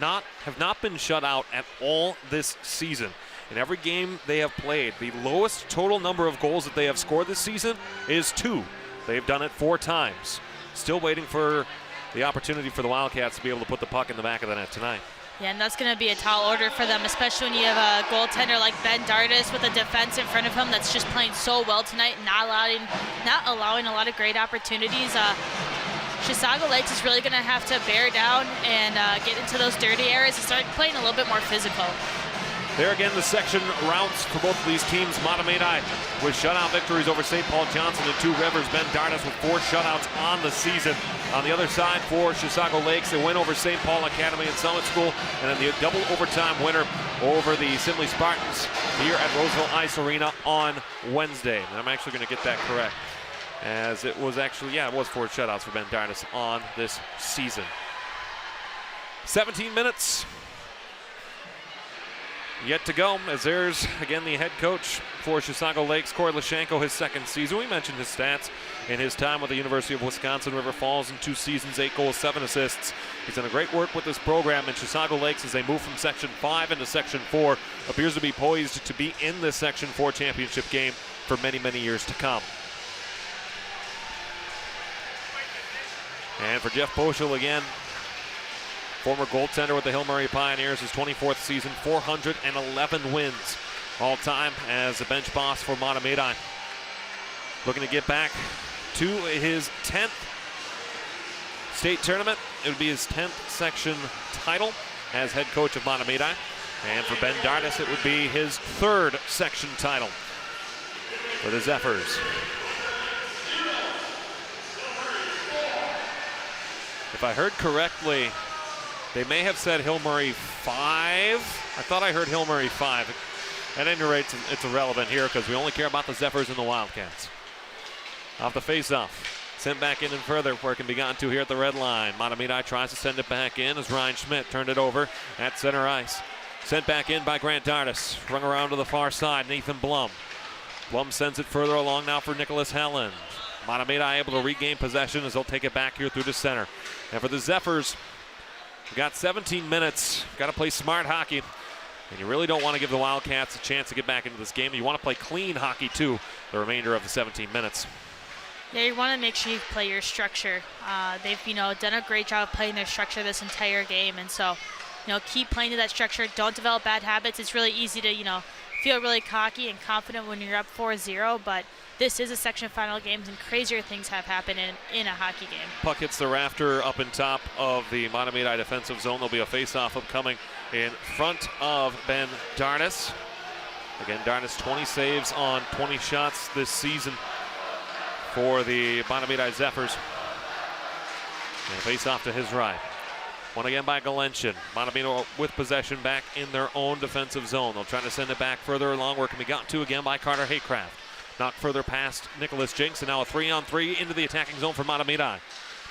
not been shut out at all this season. In every game they have played, the lowest total number of goals that they have scored this season is 2. They've done it 4 times. Still waiting for the opportunity for the Wildcats to be able to put the puck in the back of the net tonight. Yeah, and that's going to be a tall order for them, especially when you have a goaltender like Ben Dardas with a defense in front of him that's just playing so well tonight, not allowing a lot of great opportunities. Chisago Lakes is really going to have to bear down and get into those dirty areas and start playing a little bit more physical. There again, the section routes for both of these teams. Mahtomedi with shutout victories over St. Paul Johnson and Two Rivers. Ben Dardas with 4 shutouts on the season. On the other side for Chisago Lakes, they win over St. Paul Academy and Summit School, and then the double overtime winner over the Simley Spartans here at Roseville Ice Arena on Wednesday. And I'm actually going to get that correct, as it was actually, it was 4 shutouts for Ben Dardas on this season. 17 minutes yet to go, as there's again the head coach for Chisago Lakes, Corey Lashenko, his second season. We mentioned his stats in his time with the University of Wisconsin River Falls in 2 seasons, 8 goals, 7 assists. He's done a great work with this program, and Chisago Lakes, as they move from Section 5 into Section 4, appears to be poised to be in this Section 4 championship game for many, many years to come. And for Jeff Poschel again, former goaltender with the Hill Murray Pioneers, his 24th season, 411 wins all time as a bench boss for Mahtomedi. Looking to get back to his 10th state tournament. It would be his 10th section title as head coach of Mahtomedi. And for Ben Dardas, it would be his 3rd section title for the Zephyrs. If I heard correctly, they may have said Hill Murray 5. I thought I heard Hill Murray 5. At any rate, it's irrelevant here because we only care about the Zephyrs and the Wildcats. Off the face-off. Sent back in and further where it can be gotten to here at the red line. Mahtomedi tries to send it back in as Ryan Schmidt turned it over at center ice. Sent back in by Grant Dardas. Rung around to the far side, Nathan Blum. Blum sends it further along now for Nicholas Helen. Mahtomedi able to regain possession as they'll take it back here through the center. And for the Zephyrs, we've got 17 minutes. Got to play smart hockey. And you really don't want to give the Wildcats a chance to get back into this game. You want to play clean hockey, too, the remainder of the 17 minutes. Yeah, you want to make sure you play your structure. They've, done a great job of playing their structure this entire game. And so, keep playing to that structure. Don't develop bad habits. It's really easy to, feel really cocky and confident when you're up 4-0, but this is a section final game, and crazier things have happened in a hockey game. Puck hits the rafter up in top of the Mahtomedi defensive zone. There'll be a face-off upcoming in front of Ben Dardas. Again, Dardas 20 saves on 20 shots this season for the Mahtomedi Zephyrs. And face-off to his right. One again by Galentian. Mahtomedi with possession back in their own defensive zone. They'll try to send it back further along where it can be gotten to again by Carter Haycraft. Knocked further past Nicholas Jinks, and now a 3-on-3 into the attacking zone for Mahtomedi.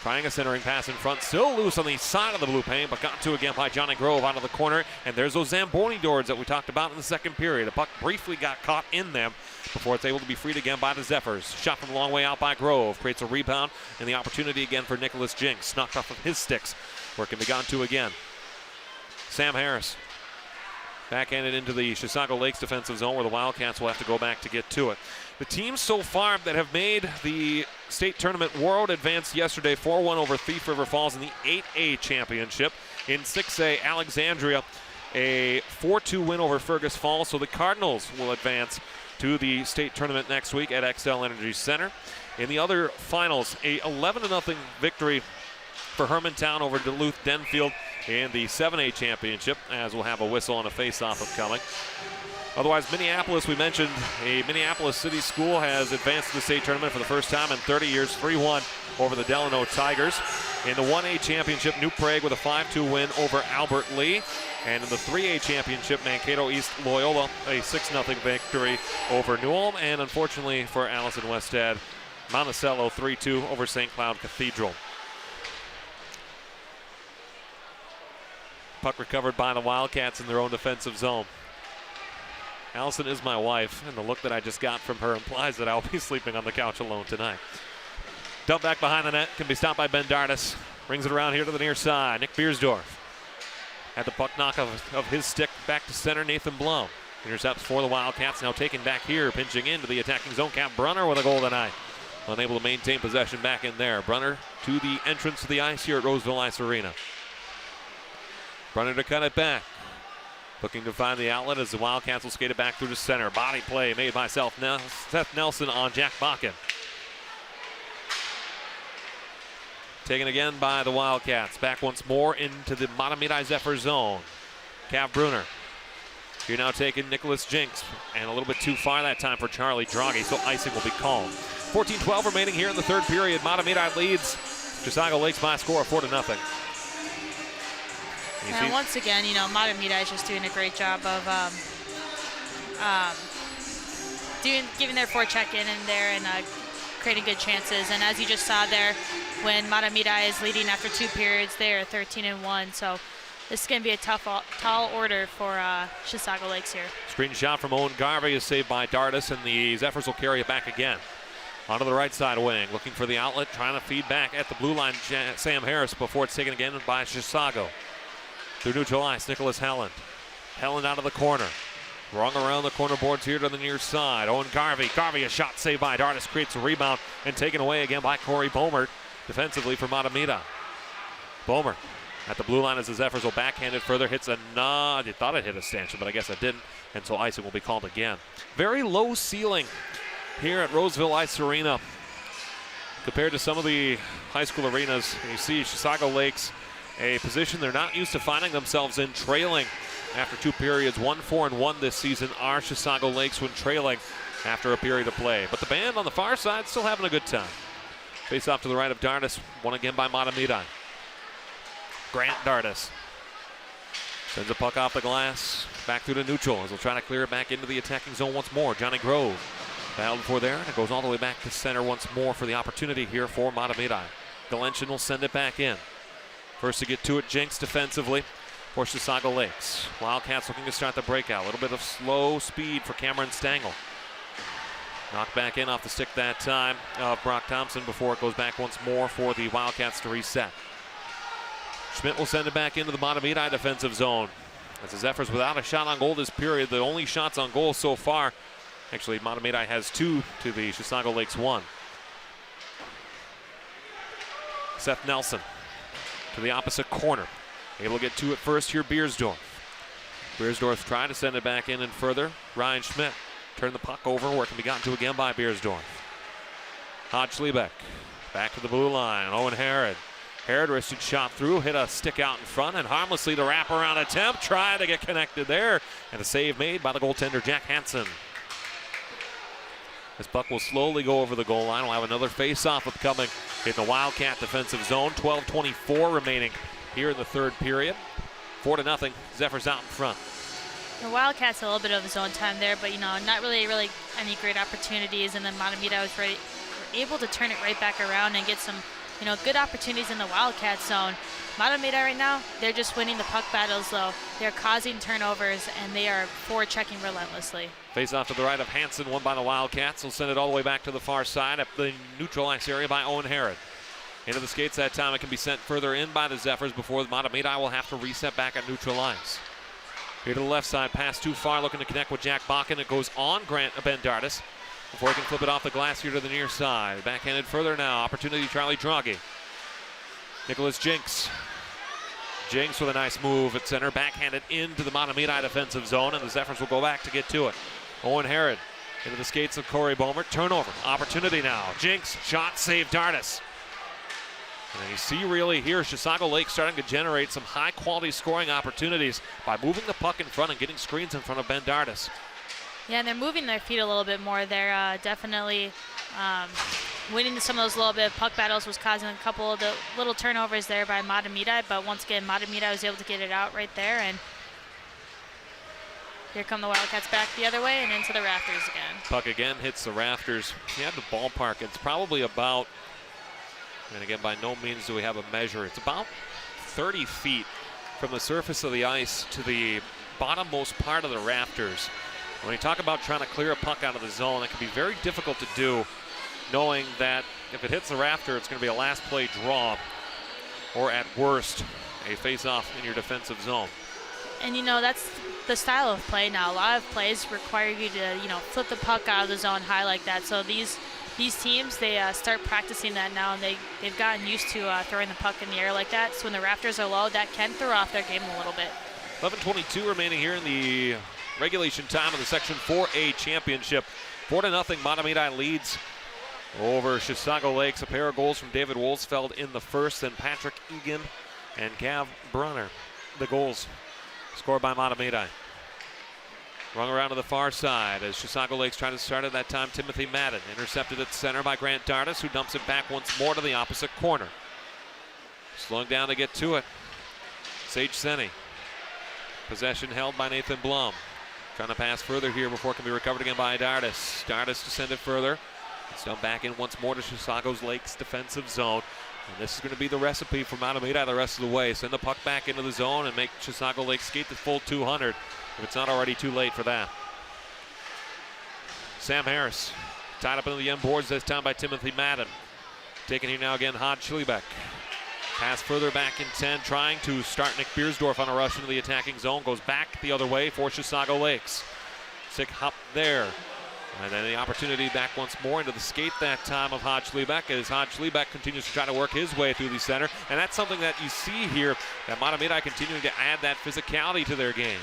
Trying a centering pass in front, still loose on the side of the blue paint, but got to again by Johnny Grove out of the corner. And there's those Zamboni doors that we talked about in the second period. The puck briefly got caught in them before it's able to be freed again by the Zephyrs. Shot from a long way out by Grove, creates a rebound, and the opportunity again for Nicholas Jinks. Knocked off of his sticks, where it can be gone to again. Sam Harris backhanded into the Chisago Lakes defensive zone, where the Wildcats will have to go back to get to it. The teams so far that have made the state tournament world advanced yesterday, 4-1 over Thief River Falls in the 8A championship. In 6A, Alexandria, a 4-2 win over Fergus Falls. So the Cardinals will advance to the state tournament next week at XL Energy Center. In the other finals, a 11-0 victory for Hermantown over Duluth Denfield in the 7A championship, as we'll have a whistle and a face-off upcoming. Otherwise, Minneapolis, we mentioned, a Minneapolis City school has advanced to the state tournament for the first time in 30 years, 3-1 over the Delano Tigers. In the 1A championship, New Prague with a 5-2 win over Albert Lee. And in the 3A championship, Mankato East Loyola, a 6-0 victory over New Ulm. And unfortunately for Allison Westad, Monticello 3-2 over St. Cloud Cathedral. Puck recovered by the Wildcats in their own defensive zone. Allison is my wife, and the look that I just got from her implies that I'll be sleeping on the couch alone tonight. Dump back behind the net, can be stopped by Ben Dardis. Brings it around here to the near side. Nick Beersdorf had the puck knock of his stick back to center. Nathan Blum intercepts for the Wildcats, now taken back here, pinching into the attacking zone. Cap Brunner with a goal tonight. Unable to maintain possession back in there. Brunner to the entrance to the ice here at Roseville Ice Arena. Brunner to cut it back. Looking to find the outlet as the Wildcats will skate it back through the center. Body play made by Seth Nelson on Jack Bakken. Taken again by the Wildcats. Back once more into the Mahtomedi Zephyrs zone. Cav Bruner. Here now taking Nicholas Jinks. And a little bit too far that time for Charlie Draghi, so icing will be called. 14-12 remaining here in the third period. Mahtomedi leads Chisago Lakes by a score of 4-0. And once again, Mahtomedi is just doing a great job of giving their forecheck in there and creating good chances. And as you just saw there, when Mahtomedi is leading after 2 periods, they are 13-1. So this is going to be a tall order for Chisago Lakes here. Screen shot from Owen Garvey is saved by Dardis, and the Zephyrs will carry it back again. Onto the right side wing, looking for the outlet, trying to feed back at the blue line, Sam Harris, before it's taken again by Chisago. Through neutral ice, Nicholas Helland. Helland out of the corner. Rung around the corner boards here to the near side. Owen Garvey. Garvey, a shot saved by Dardis, creates a rebound and taken away again by Corey Bomer defensively for Mahtomedi. Bomer at the blue line as the Zephyrs will backhand it further. Hits a nod. You thought it hit a stanchion, but I guess it didn't. And so icing will be called again. Very low ceiling here at Roseville Ice Arena compared to some of the high school arenas. You see Chisago Lakes, a position they're not used to finding themselves in, trailing after 2 periods. 1-4-1 this season are Chisago Lakes when trailing after a period of play. But the band on the far side still having a good time. Face off to the right of Dardis, won again by Mahtomedi. Grant Dardis sends a puck off the glass, back through the neutral as they'll try to clear it back into the attacking zone once more. Johnny Grove battled for there, and it goes all the way back to center once more for the opportunity here for Mahtomedi. Galenchin will send it back in. First to get to it, Jinks defensively for Chisago Lakes. Wildcats looking to start the breakout. A little bit of slow speed for Cameron Stangl. Knocked back in off the stick that time of Brock Thompson before it goes back once more for the Wildcats to reset. Schmidt will send it back into the Mahtomedi defensive zone. As the Zephyrs without a shot on goal this period, the only shots on goal so far. Actually, Mahtomedi has 2 to the Chisago Lakes 1. Seth Nelson to the opposite corner. Able to get to it first here, Beersdorf. Beersdorf trying to send it back in and further. Ryan Schmidt turned the puck over where it can be gotten to again by Beersdorf. Hodge Schlebeck back to the blue line. Owen Herod. Herod wristed shot through, hit a stick out in front, and harmlessly the wraparound attempt. Trying to get connected there, and a save made by the goaltender, Jack Hansen. This puck will slowly go over the goal line. We'll have another face-off upcoming in the Wildcat defensive zone. 12:24 remaining here in the third period. 4-0, Zephyrs out in front. The Wildcats a little bit of zone time there, but not really any great opportunities. And then Mahtomedi was able to turn it right back around and get some good opportunities in the Wildcat zone. Mahtomedi right now, they're just winning the puck battles though. They're causing turnovers and they are forechecking relentlessly. Face off to the right of Hansen, won by the Wildcats. Will send it all the way back to the far side at the neutral ice area by Owen Herod. Into the skates that time. It can be sent further in by the Zephyrs before Mahtomedi will have to reset back at neutral ice. Here to the left side, pass too far, looking to connect with Jack Bakken. It goes on Ben Dardis before he can flip it off the glass here to the near side. Backhanded further now. Opportunity, Charlie Draghi. Nicholas Jinks. Jinks with a nice move at center. Backhanded into the Mahtomedi defensive zone, and the Zephyrs will go back to get to it. Owen Herod into the skates of Corey Bomer. Turnover. Opportunity now. Jinks, shot, save Dardis. And you see really here Chisago Lake starting to generate some high-quality scoring opportunities by moving the puck in front and getting screens in front of Ben Dardis. Yeah, and they're moving their feet a little bit more. They're definitely winning some of those little bit of puck battles, was causing a couple of the little turnovers there by Mahtomedi, but once again, Mahtomedi was able to get it out right there, and here come the Wildcats back the other way and into the rafters again. Puck again hits the rafters. You have the ballpark. It's probably about, and again, by no means do we have a measure, it's about 30 feet from the surface of the ice to the bottommost part of the rafters. When you talk about trying to clear a puck out of the zone, it can be very difficult to do, knowing that if it hits the rafter, it's going to be a last play draw, or at worst, a face-off in your defensive zone. And that's the style of play now. A lot of plays require you to, flip the puck out of the zone high like that. So these teams, they start practicing that now, and they've gotten used to throwing the puck in the air like that. So when the rafters are low, that can throw off their game a little bit. 11:22 remaining here in the regulation time of the Section 4A championship. 4-0, Mahtomedi leads over Chisago Lakes. A pair of goals from David Wolsfeld in the first, then Patrick Egan and Gav Brunner. The goals scored by Mahtomedi. Rung around to the far side as Chisago Lakes trying to start at that time. Timothy Madden intercepted at center by Grant Dardis, who dumps it back once more to the opposite corner. Slowing down to get to it. Sage Senni. Possession held by Nathan Blum. Trying to pass further here before it can be recovered again by Dardis. Dardis to send it further. It's done back in once more to Chisago Lakes defensive zone. And this is going to be the recipe for Mahtomedi the rest of the way. Send the puck back into the zone and make Chisago Lakes skate the full 200 if it's not already too late for that. Sam Harris tied up into the end boards this time by Timothy Madden. Taken here now again, Hod Schlebeck. Pass further back in 10, trying to start Nick Beersdorf on a rush into the attacking zone. Goes back the other way for Chisago Lakes. Sick hop there. And then the opportunity back once more into the skate that time of Hod Schlebeck as Hod Schlebeck continues to try to work his way through the center. And that's something that you see here, that Mahtomedi continuing to add that physicality to their game.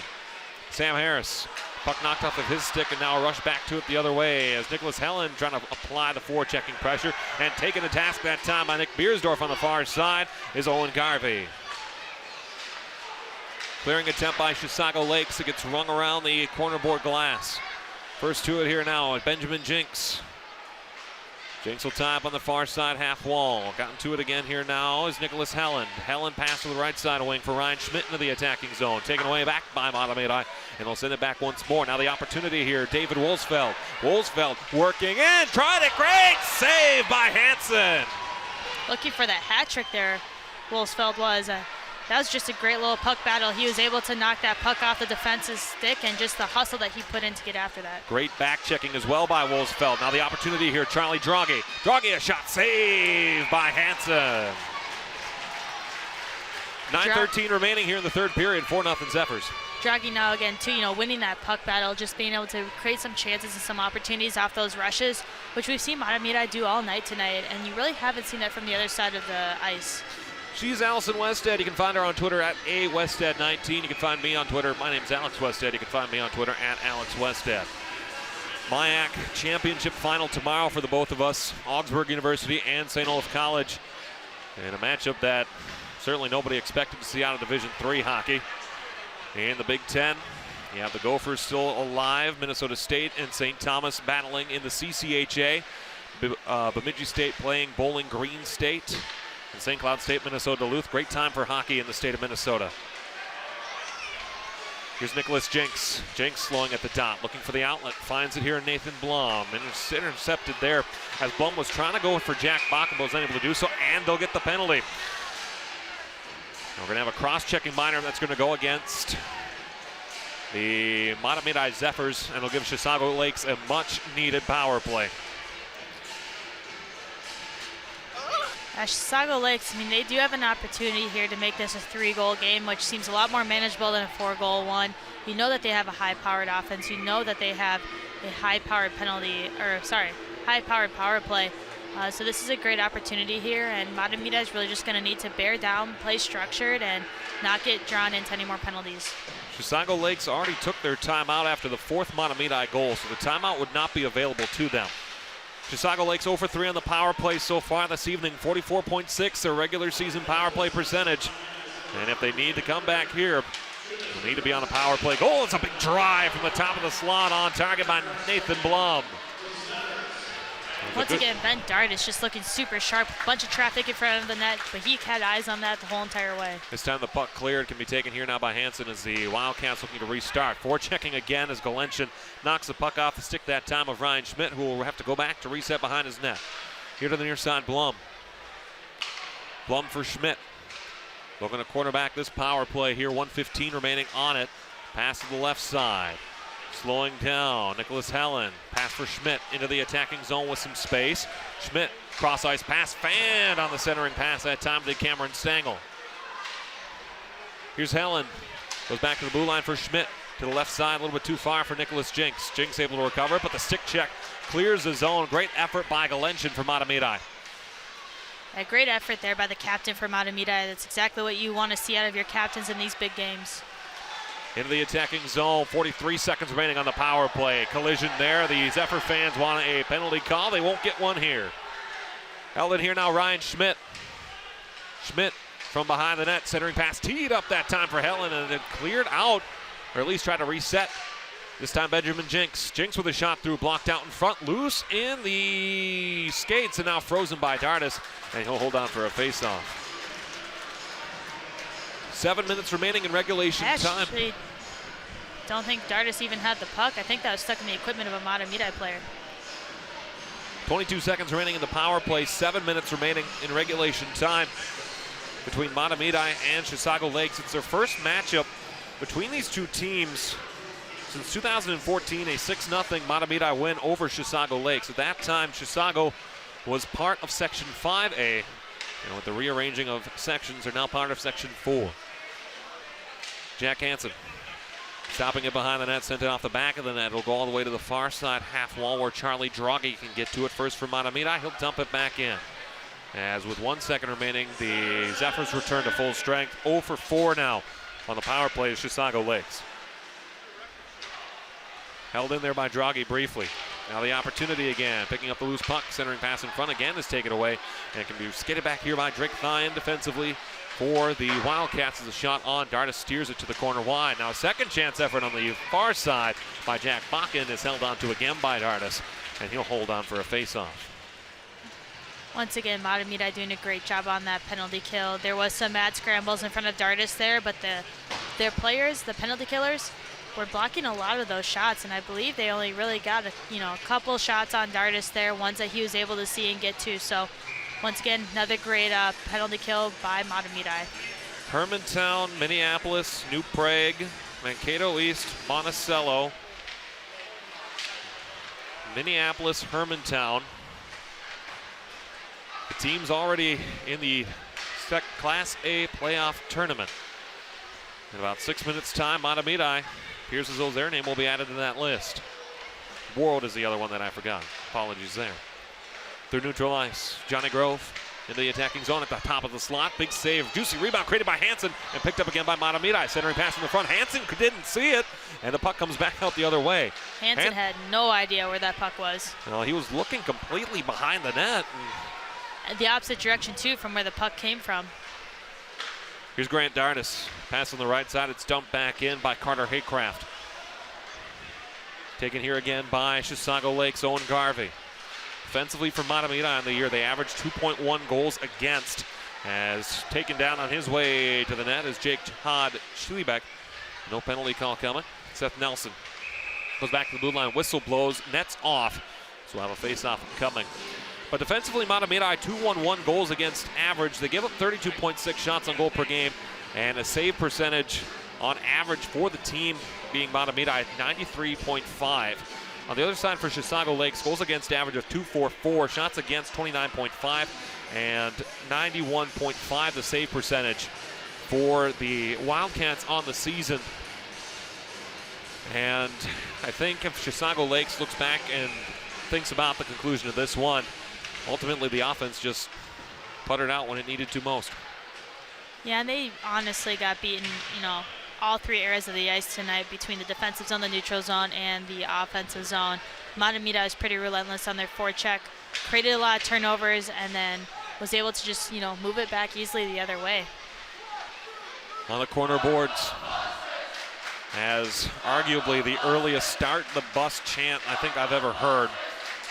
Sam Harris, puck knocked off of his stick and now a rush back to it the other way as Nicholas Helen trying to apply the forechecking pressure, and taken to task that time by Nick Beersdorf on the far side is Owen Garvey. Clearing attempt by Chisago Lakes. It gets rung around the corner board glass. First to it here now at Benjamin Jinks. Jinks will tie up on the far side half wall. Gotten to it again here now is Nicholas Helen. Helen passed to the right side wing for Ryan Schmidt into the attacking zone. Taken away back by Mahtomedi, and they'll send it back once more. Now the opportunity here, David Wolsfeld. Wolsfeld working in, tried it, great save by Hansen. Looking for that hat trick there, Wolsfeld was. That was just a great little puck battle. He was able to knock that puck off the defense's stick, and just the hustle that he put in to get after that. Great back checking as well by Wolsfeld. Now the opportunity here, Charlie Draghi. Draghi, a shot saved by Hansen. 9:13 remaining here in the third period, 4-0 Zephyrs. Draghi now again too, winning that puck battle, just being able to create some chances and some opportunities off those rushes, which we've seen Mahtomedi do all night tonight, and you really haven't seen that from the other side of the ice. She's Allison Westhead. You can find her on Twitter at @Westhead19. You can find me on Twitter. My name's Alex Westhead. You can find me on Twitter at Alex Westhead. MIAC championship final tomorrow for the both of us, Augsburg University and St. Olaf College. And a matchup that certainly nobody expected to see out of Division III hockey. In the Big Ten, you have the Gophers still alive. Minnesota State and St. Thomas battling in the CCHA. Bemidji State playing Bowling Green State. And St. Cloud State, Minnesota Duluth. Great time for hockey in the state of Minnesota. Here's Nicholas Jinks. Jinks slowing at the dot, looking for the outlet. Finds it here in Nathan Blum. Intercepted there as Blum was trying to go for Jack Bachenbach, was unable to do so, and they'll get the penalty. We're going to have a cross-checking minor that's going to go against the Mahtomedi Zephyrs, and it'll give Chisago Lakes a much-needed power play. Chisago Lakes, I mean, they do have an opportunity here to make this a 3-goal game, which seems a lot more manageable than a 4-goal one. You know that they have a high-powered offense. You know that they have a high-powered high-powered power play. So this is a great opportunity here, and Mahtomedi is really just going to need to bear down, play structured, and not get drawn into any more penalties. Chisago Lakes already took their timeout after the 4th Mahtomedi goal, so the timeout would not be available to them. Chisago Lakes 0 for 3 on the power play so far this evening, 44.6 their regular season power play percentage. And if they need to come back here, they'll need to be on a power play goal. It's a big drive from the top of the slot on target by Nathan Blum. Once again, Ben Dart is just looking super sharp. Bunch of traffic in front of the net, but he had eyes on that the whole entire way. This time the puck cleared, can be taken here now by Hansen as the Wildcats looking to restart. Forechecking again as Galentian knocks the puck off the stick that time of Ryan Schmidt, who will have to go back to reset behind his net. Here to the near side, Blum. Blum for Schmidt. Looking to quarterback this power play here, 1:15 remaining on it. Pass to the left side. Slowing down, Nicholas Helen. Pass for Schmidt into the attacking zone with some space. Schmidt, cross-ice pass, fanned on the centering pass that time to Cameron Stengel. Here's Helen. Goes back to the blue line for Schmidt. To the left side, a little bit too far for Nicholas Jinks. Jinks able to recover it, but the stick check clears the zone. Great effort by Galentian for Mahtomedi. A great effort there by the captain for Mahtomedi. That's exactly what you want to see out of your captains in these big games. Into the attacking zone, 43 seconds remaining on the power play. Collision there. The Zephyr fans want a penalty call. They won't get one here. Held in here now, Ryan Schmidt. Schmidt from behind the net, centering pass teed up that time for Helen, and then cleared out, or at least tried to reset. This time Benjamin Jinks. Jinks with a shot through, blocked out in front, loose in the skates, and now frozen by Dardis, and he'll hold on for a face-off. 7 minutes remaining in regulation time. Don't think Dardis even had the puck. I think that was stuck in the equipment of a Mahtomedi player. 22 seconds remaining in the power play. 7 minutes remaining in regulation time between Mahtomedi and Chisago Lakes. It's their first matchup between these two teams since 2014, a 6-0 Mahtomedi win over Chisago Lakes. At that time, Chisago was part of Section 5A. And with the rearranging of sections, they're now part of Section 4. Jack Hansen stopping it behind the net, sent it off the back of the net. It'll go all the way to the far side half wall where Charlie Draghi can get to it first for Mahtomedi. He'll dump it back in. As with 1 second remaining, the Zephyrs return to full strength. 0 for 4 now on the power play is Chisago Lakes. Held in there by Draghi briefly. Now the opportunity again, picking up the loose puck, centering pass in front again is taken away, and can be skated back here by Drake Thien defensively for the Wildcats as a shot on. Dardis steers it to the corner wide. Now a second chance effort on the far side by Jack Bakken is held on to again by Dardis, and he'll hold on for a face-off. Once again, Mahtomedi doing a great job on that penalty kill. There was some mad scrambles in front of Dardis there, but their players, the penalty killers, were blocking a lot of those shots, and I believe they only really got a couple shots on Dardis there, ones that he was able to see and get to. So once again, another great penalty kill by Mahtomedi. Hermantown, Minneapolis, New Prague, Mankato East, Monticello, Minneapolis, Hermantown. The team's already in the Class A playoff tournament. In about 6 minutes time, Mahtomedi appears as though their name will be added to that list. World is the other one that I forgot. Apologies there. Through neutral ice, Johnny Grove into the attacking zone at the top of the slot. Big save, juicy rebound created by Hansen and picked up again by Mahtomedi. Centering pass in the front. Hansen didn't see it, and the puck comes back out the other way. Hansen had no idea where that puck was. Well, he was looking completely behind the net. The opposite direction, too, from where the puck came from. Here's Grant Dardis. Pass on the right side. It's dumped back in by Carter Haycraft. Taken here again by Chisago Lakes' Owen Garvey. Offensively for Mahtomedi on the year, they averaged 2.1 goals against. As taken down on his way to the net is Jake Todd Schlebeck. No penalty call coming. Seth Nelson goes back to the blue line. Whistle blows. Nets off. So we'll have a face-off coming. But defensively, Mahtomedi 2-1-1 goals against average. They give up 32.6 shots on goal per game and a save percentage on average for the team being Mahtomedi at 93.5. On the other side for Chisago Lakes, goals against average of 2.44, shots against 29.5, and 91.5 the save percentage for the Wildcats on the season. And I think if Chisago Lakes looks back and thinks about the conclusion of this one, ultimately the offense just puttered out when it needed to most. Yeah, and they honestly got beaten, all three areas of the ice tonight between the defensive zone, the neutral zone, and the offensive zone. Mahtomedi was pretty relentless on their forecheck, created a lot of turnovers, and then was able to just, move it back easily the other way. On the corner boards, as arguably the earliest start the bus chant I think I've ever heard,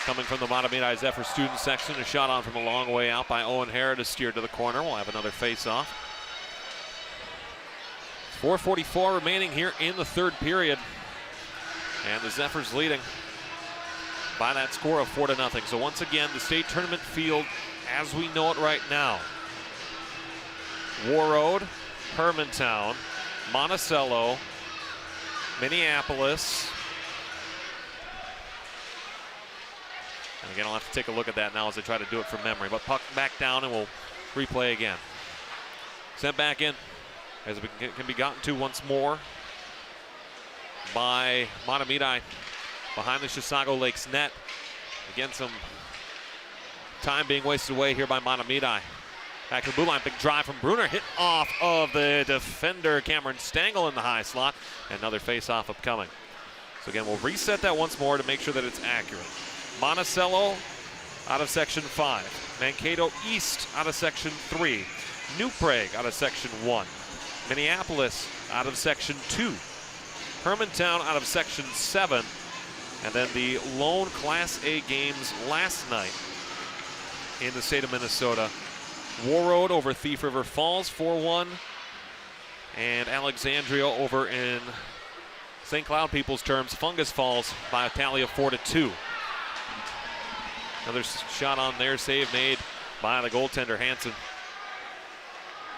coming from the Mahtomedi Zephyrs student section. A shot on from a long way out by Owen Herod is steered to the corner. We'll have another face-off. 4:44 remaining here in the third period. And the Zephyrs leading by that score of 4-0. So once again, the state tournament field as we know it right now. Warroad, Hermantown, Monticello, Minneapolis. And again, I'll have to take a look at that now as I try to do it from memory. But puck back down and we'll replay again. Sent back in as it can be gotten to once more by Mahtomedi behind the Chisago Lakes net. Again, some time being wasted away here by Mahtomedi. Back to the blue line, big drive from Bruner, hit off of the defender Cameron Stangl in the high slot. Another face-off upcoming. So again, we'll reset that once more to make sure that it's accurate. Monticello out of section 5. Mankato East out of section 3. New Prague out of section 1. Minneapolis out of section 2. Hermantown out of section 7. And then the lone Class A games last night in the state of Minnesota. Warroad over Thief River Falls 4-1. And Alexandria over in St. Cloud people's terms, Fungus Falls by a tally of 4-2. Another shot on there, save made by the goaltender Hansen.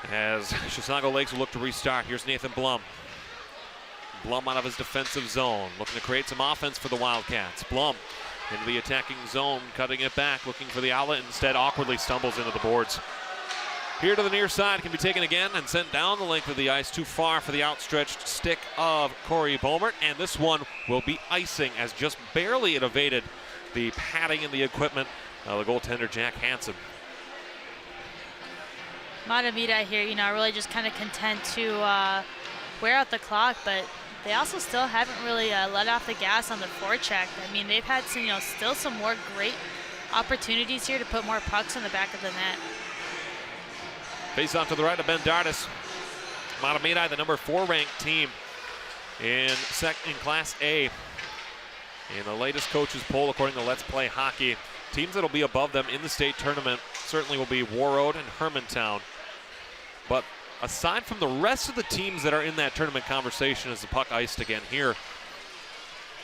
As Chisago Lakes will look to restart. Here's Nathan Blum. Blum out of his defensive zone, looking to create some offense for the Wildcats. Blum into the attacking zone, cutting it back, looking for the outlet. Instead, awkwardly stumbles into the boards. Here to the near side, can be taken again and sent down the length of the ice, too far for the outstretched stick of Corey Bomert. And this one will be icing, as just barely it evaded the padding in the equipment of the goaltender Jack Hansen. Mahtomedi here, really just kind of content to wear out the clock, but they also still haven't really let off the gas on the forecheck. I mean, they've had some, still some more great opportunities here to put more pucks in the back of the net. Face off to the right of Ben Dardis. Mahtomedi, the number 4 ranked team in Class A. In the latest coaches poll, according to Let's Play Hockey, teams that will be above them in the state tournament certainly will be Warroad and Hermantown. But aside from the rest of the teams that are in that tournament conversation as the puck iced again here,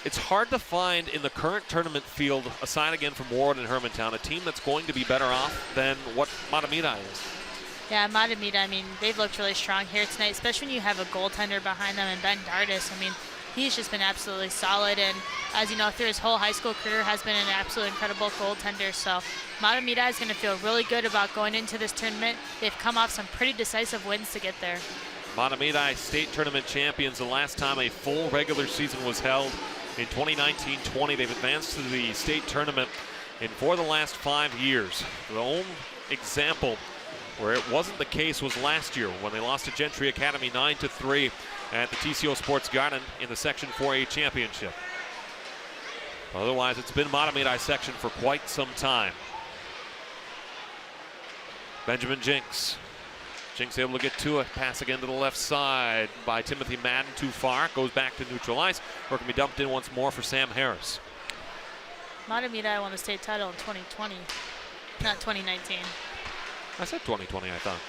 it's hard to find in the current tournament field, aside again from Warroad and Hermantown, a team that's going to be better off than what Mahtomedi is. Yeah, Mahtomedi, I mean, they've looked really strong here tonight, especially when you have a goaltender behind them and Ben Dardis. I mean, he's just been absolutely solid, and as you know, through his whole high school career has been an absolutely incredible goaltender. So Mahtomedi is going to feel really good about going into this tournament. They've come off some pretty decisive wins to get there. Mahtomedi state tournament champions. The last time a full regular season was held in 2019-20. They've advanced to the state tournament for the last 5 years. The only example where it wasn't the case was last year when they lost to Gentry Academy 9-3 at the TCO Sports Garden in the Section 4A championship. Otherwise, it's been Mahtomedi's section for quite some time. Benjamin Jinks. Jinks able to get to it. Pass again to the left side by Timothy Madden, too far. Goes back to neutral ice, or can be dumped in once more for Sam Harris. Mahtomedi won the state title in 2020, not 2019. I said 2020, I thought.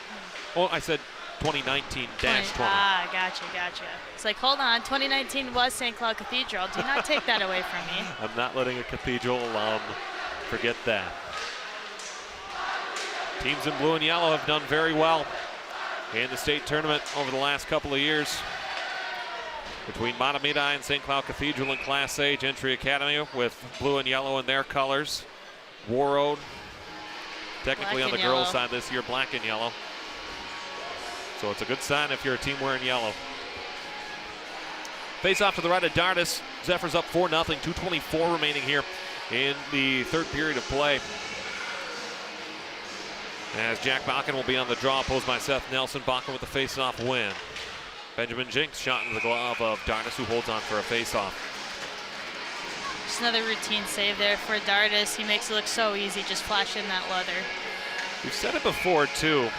Well, I said 2019-20. Gotcha. It's like, hold on, 2019 was St. Cloud Cathedral. Do not take that away from me. I'm not letting a Cathedral alum forget that. Teams in blue and yellow have done very well in the state tournament over the last couple of years. Between Mahtomedi and St. Cloud Cathedral in Class A, Gentry Academy with blue and yellow in their colors. Warroad, technically on the girls' side this year, black and yellow. So it's a good sign if you're a team wearing yellow. Face off to the right of Dardis. Zephyrs up 4-0, 2:24 remaining here in the third period of play. As Jack Balkin will be on the draw, opposed by Seth Nelson. Balkin with the face-off win. Benjamin Jinks shot into the glove of Dardis, who holds on for a face-off. Just another routine save there for Dardis. He makes it look so easy, just flashing that leather. We've said it before, too,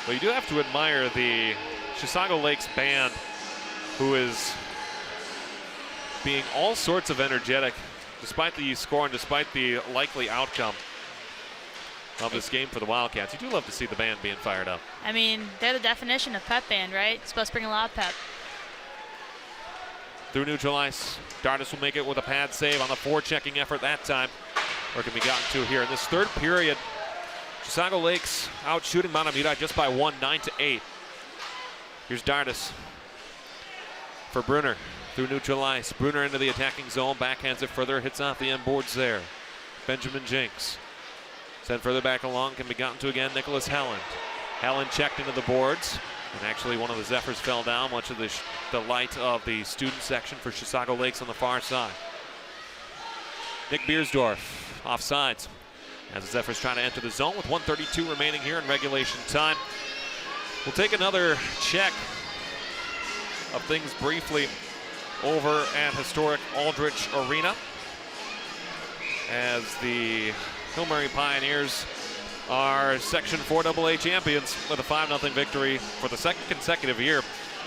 but you do have to admire the Chisago Lakes band, who is being all sorts of energetic, despite the score and despite the likely outcome of this game for the Wildcats. You do love to see the band being fired up. I mean, they're the definition of pep band, right? It's supposed to bring a lot of pep. Through neutral ice, Dardis will make it with a pad save on the forechecking effort that time, where it can be gotten to here in this third period. Chisago Lakes out shooting Mahtomedi just by 1, 9-8. Here's Dardis for Brunner through neutral ice. Brunner into the attacking zone, backhands it further, hits off the end boards there. Benjamin Jinks. Sent further back along, can be gotten to again, Nicholas Helland. Helland checked into the boards, and actually one of the Zephyrs fell down, much of the light of the student section for Chisago Lakes on the far side. Nick Beersdorf, offsides, as the Zephyrs trying to enter the zone with 1:32 remaining here in regulation time. We'll take another check of things briefly over at historic Aldrich Arena, as the Hill Murray Pioneers are Section 4AA champions with a 5-0 victory for the second consecutive year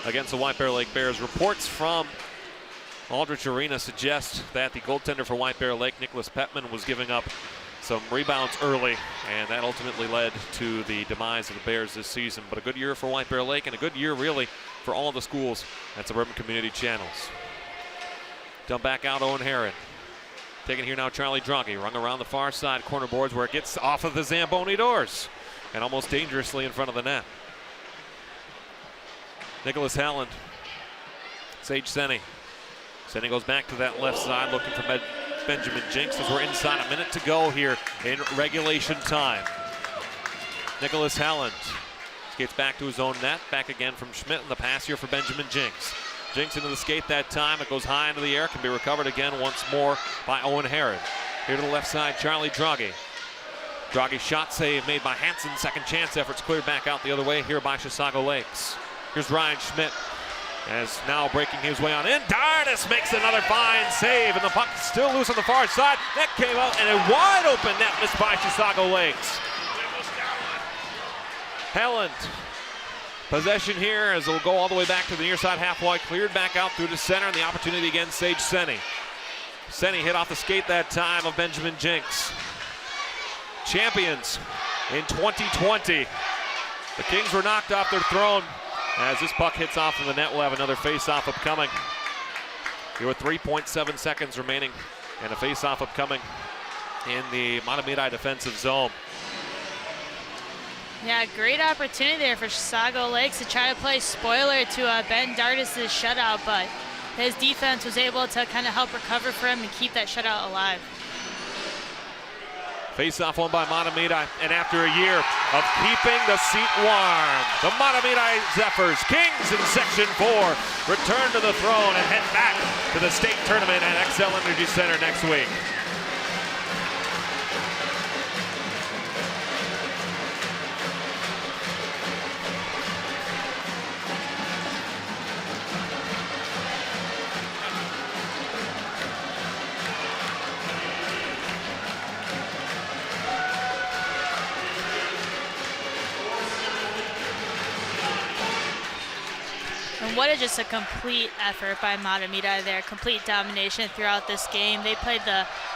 against the White Bear Lake Bears. Reports from Aldrich Arena suggest that the goaltender for White Bear Lake, Nicholas Petman, was giving up some rebounds early, and that ultimately led to the demise of the Bears this season. But a good year for White Bear Lake, and a good year really for all of the schools at Suburban Community Channels. Dump back out, Owen Herron. Taking here now, Charlie Droghi, rung around the far side corner boards where it gets off of the Zamboni doors and almost dangerously in front of the net. Nicholas Helland, Sage Senni. Senni goes back to that left side looking for Benjamin Jinks as we're inside a minute to go here in regulation time. Nicholas Helland skates back to his own net, back again from Schmidt, and the pass here for Benjamin Jinks. Jinks into the skate that time. It goes high into the air, can be recovered again once more by Owen Herron. Here to the left side, Charlie Droghi. Droghi shot save made by Hansen. Second chance efforts cleared back out the other way here by Chisago Lakes. Here's Ryan Schmidt, as now breaking his way on in. Dardis makes another fine save, and the puck still loose on the far side. Net came out, and a wide open net missed by Chisago Lakes. Helland. Possession here as it'll go all the way back to the near side half wall, cleared back out through the center, and the opportunity again, Sage Senni. Senni hit off the skate that time of Benjamin Jinks. Champions in 2020. The Kings were knocked off their throne. As this puck hits off of the net, we'll have another face-off upcoming. Here with 3.7 seconds remaining, and a face-off upcoming in the Mahtomedi defensive zone. Yeah, great opportunity there for Chisago Lakes to try to play spoiler to Ben Dardis' shutout, but his defense was able to kind of help recover for him and keep that shutout alive. Face-off won by Mahtomedi, and after a year of keeping the seat warm, the Mahtomedi Zephyrs, Kings in Section 4, return to the throne and head back to the state tournament at XL Energy Center next week. And what just a complete effort by Mahtomedi there, complete domination throughout this game. They played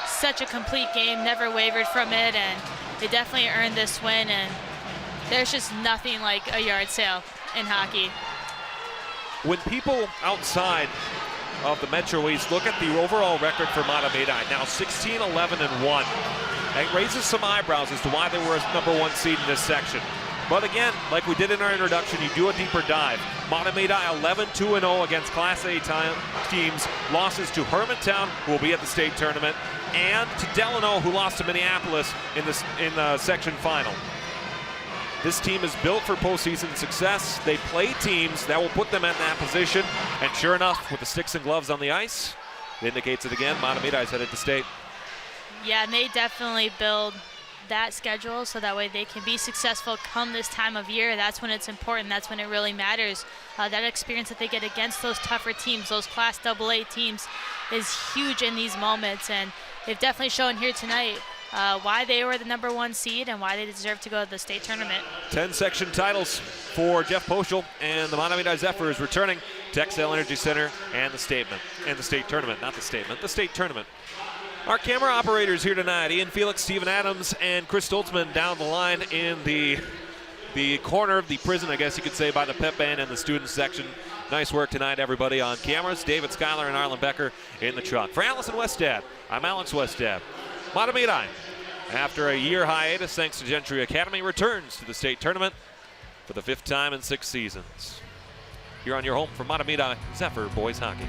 such a complete game, never wavered from it, and they definitely earned this win, and there's just nothing like a yard sale in hockey. When people outside of the Metro East look at the overall record for Mahtomedi, now 16, 11, and 1, it raises some eyebrows as to why they were a number 1 seed in this section. But again, like we did in our introduction, you do a deeper dive. Mahtomedi 11-2-0 against Class A teams. Losses to Hermantown, who will be at the state tournament, and to Delano, who lost to Minneapolis in the section final. This team is built for postseason success. They play teams that will put them in that position. And sure enough, with the sticks and gloves on the ice, it indicates it again. Mahtomedi is headed to state. Yeah, and they definitely build that schedule so that way they can be successful come this time of year. That's when it's important. That's when it really matters. That experience that they get against those tougher teams, those Class AA teams, is huge in these moments. And they've definitely shown here tonight why they were the number 1 seed and why they deserve to go to the state tournament. 10 section titles for Jeff Poschel and the Mahtomedi Zephyrs returning to Xcel Energy Center and the state tournament, not the statement, the state tournament. Our camera operators here tonight, Ian Felix, Steven Adams, and Chris Stoltzman down the line in the corner of the prison, I guess you could say, by the pep band and the student section. Nice work tonight, everybody, on cameras. David Schuyler and Arlen Becker in the truck. For Allison Westad, I'm Alex Westad. Mahtomedi, after a year hiatus thanks to Gentry Academy, returns to the state tournament for the 5th time in 6 seasons. You're on your home for Mahtomedi Zephyr boys hockey.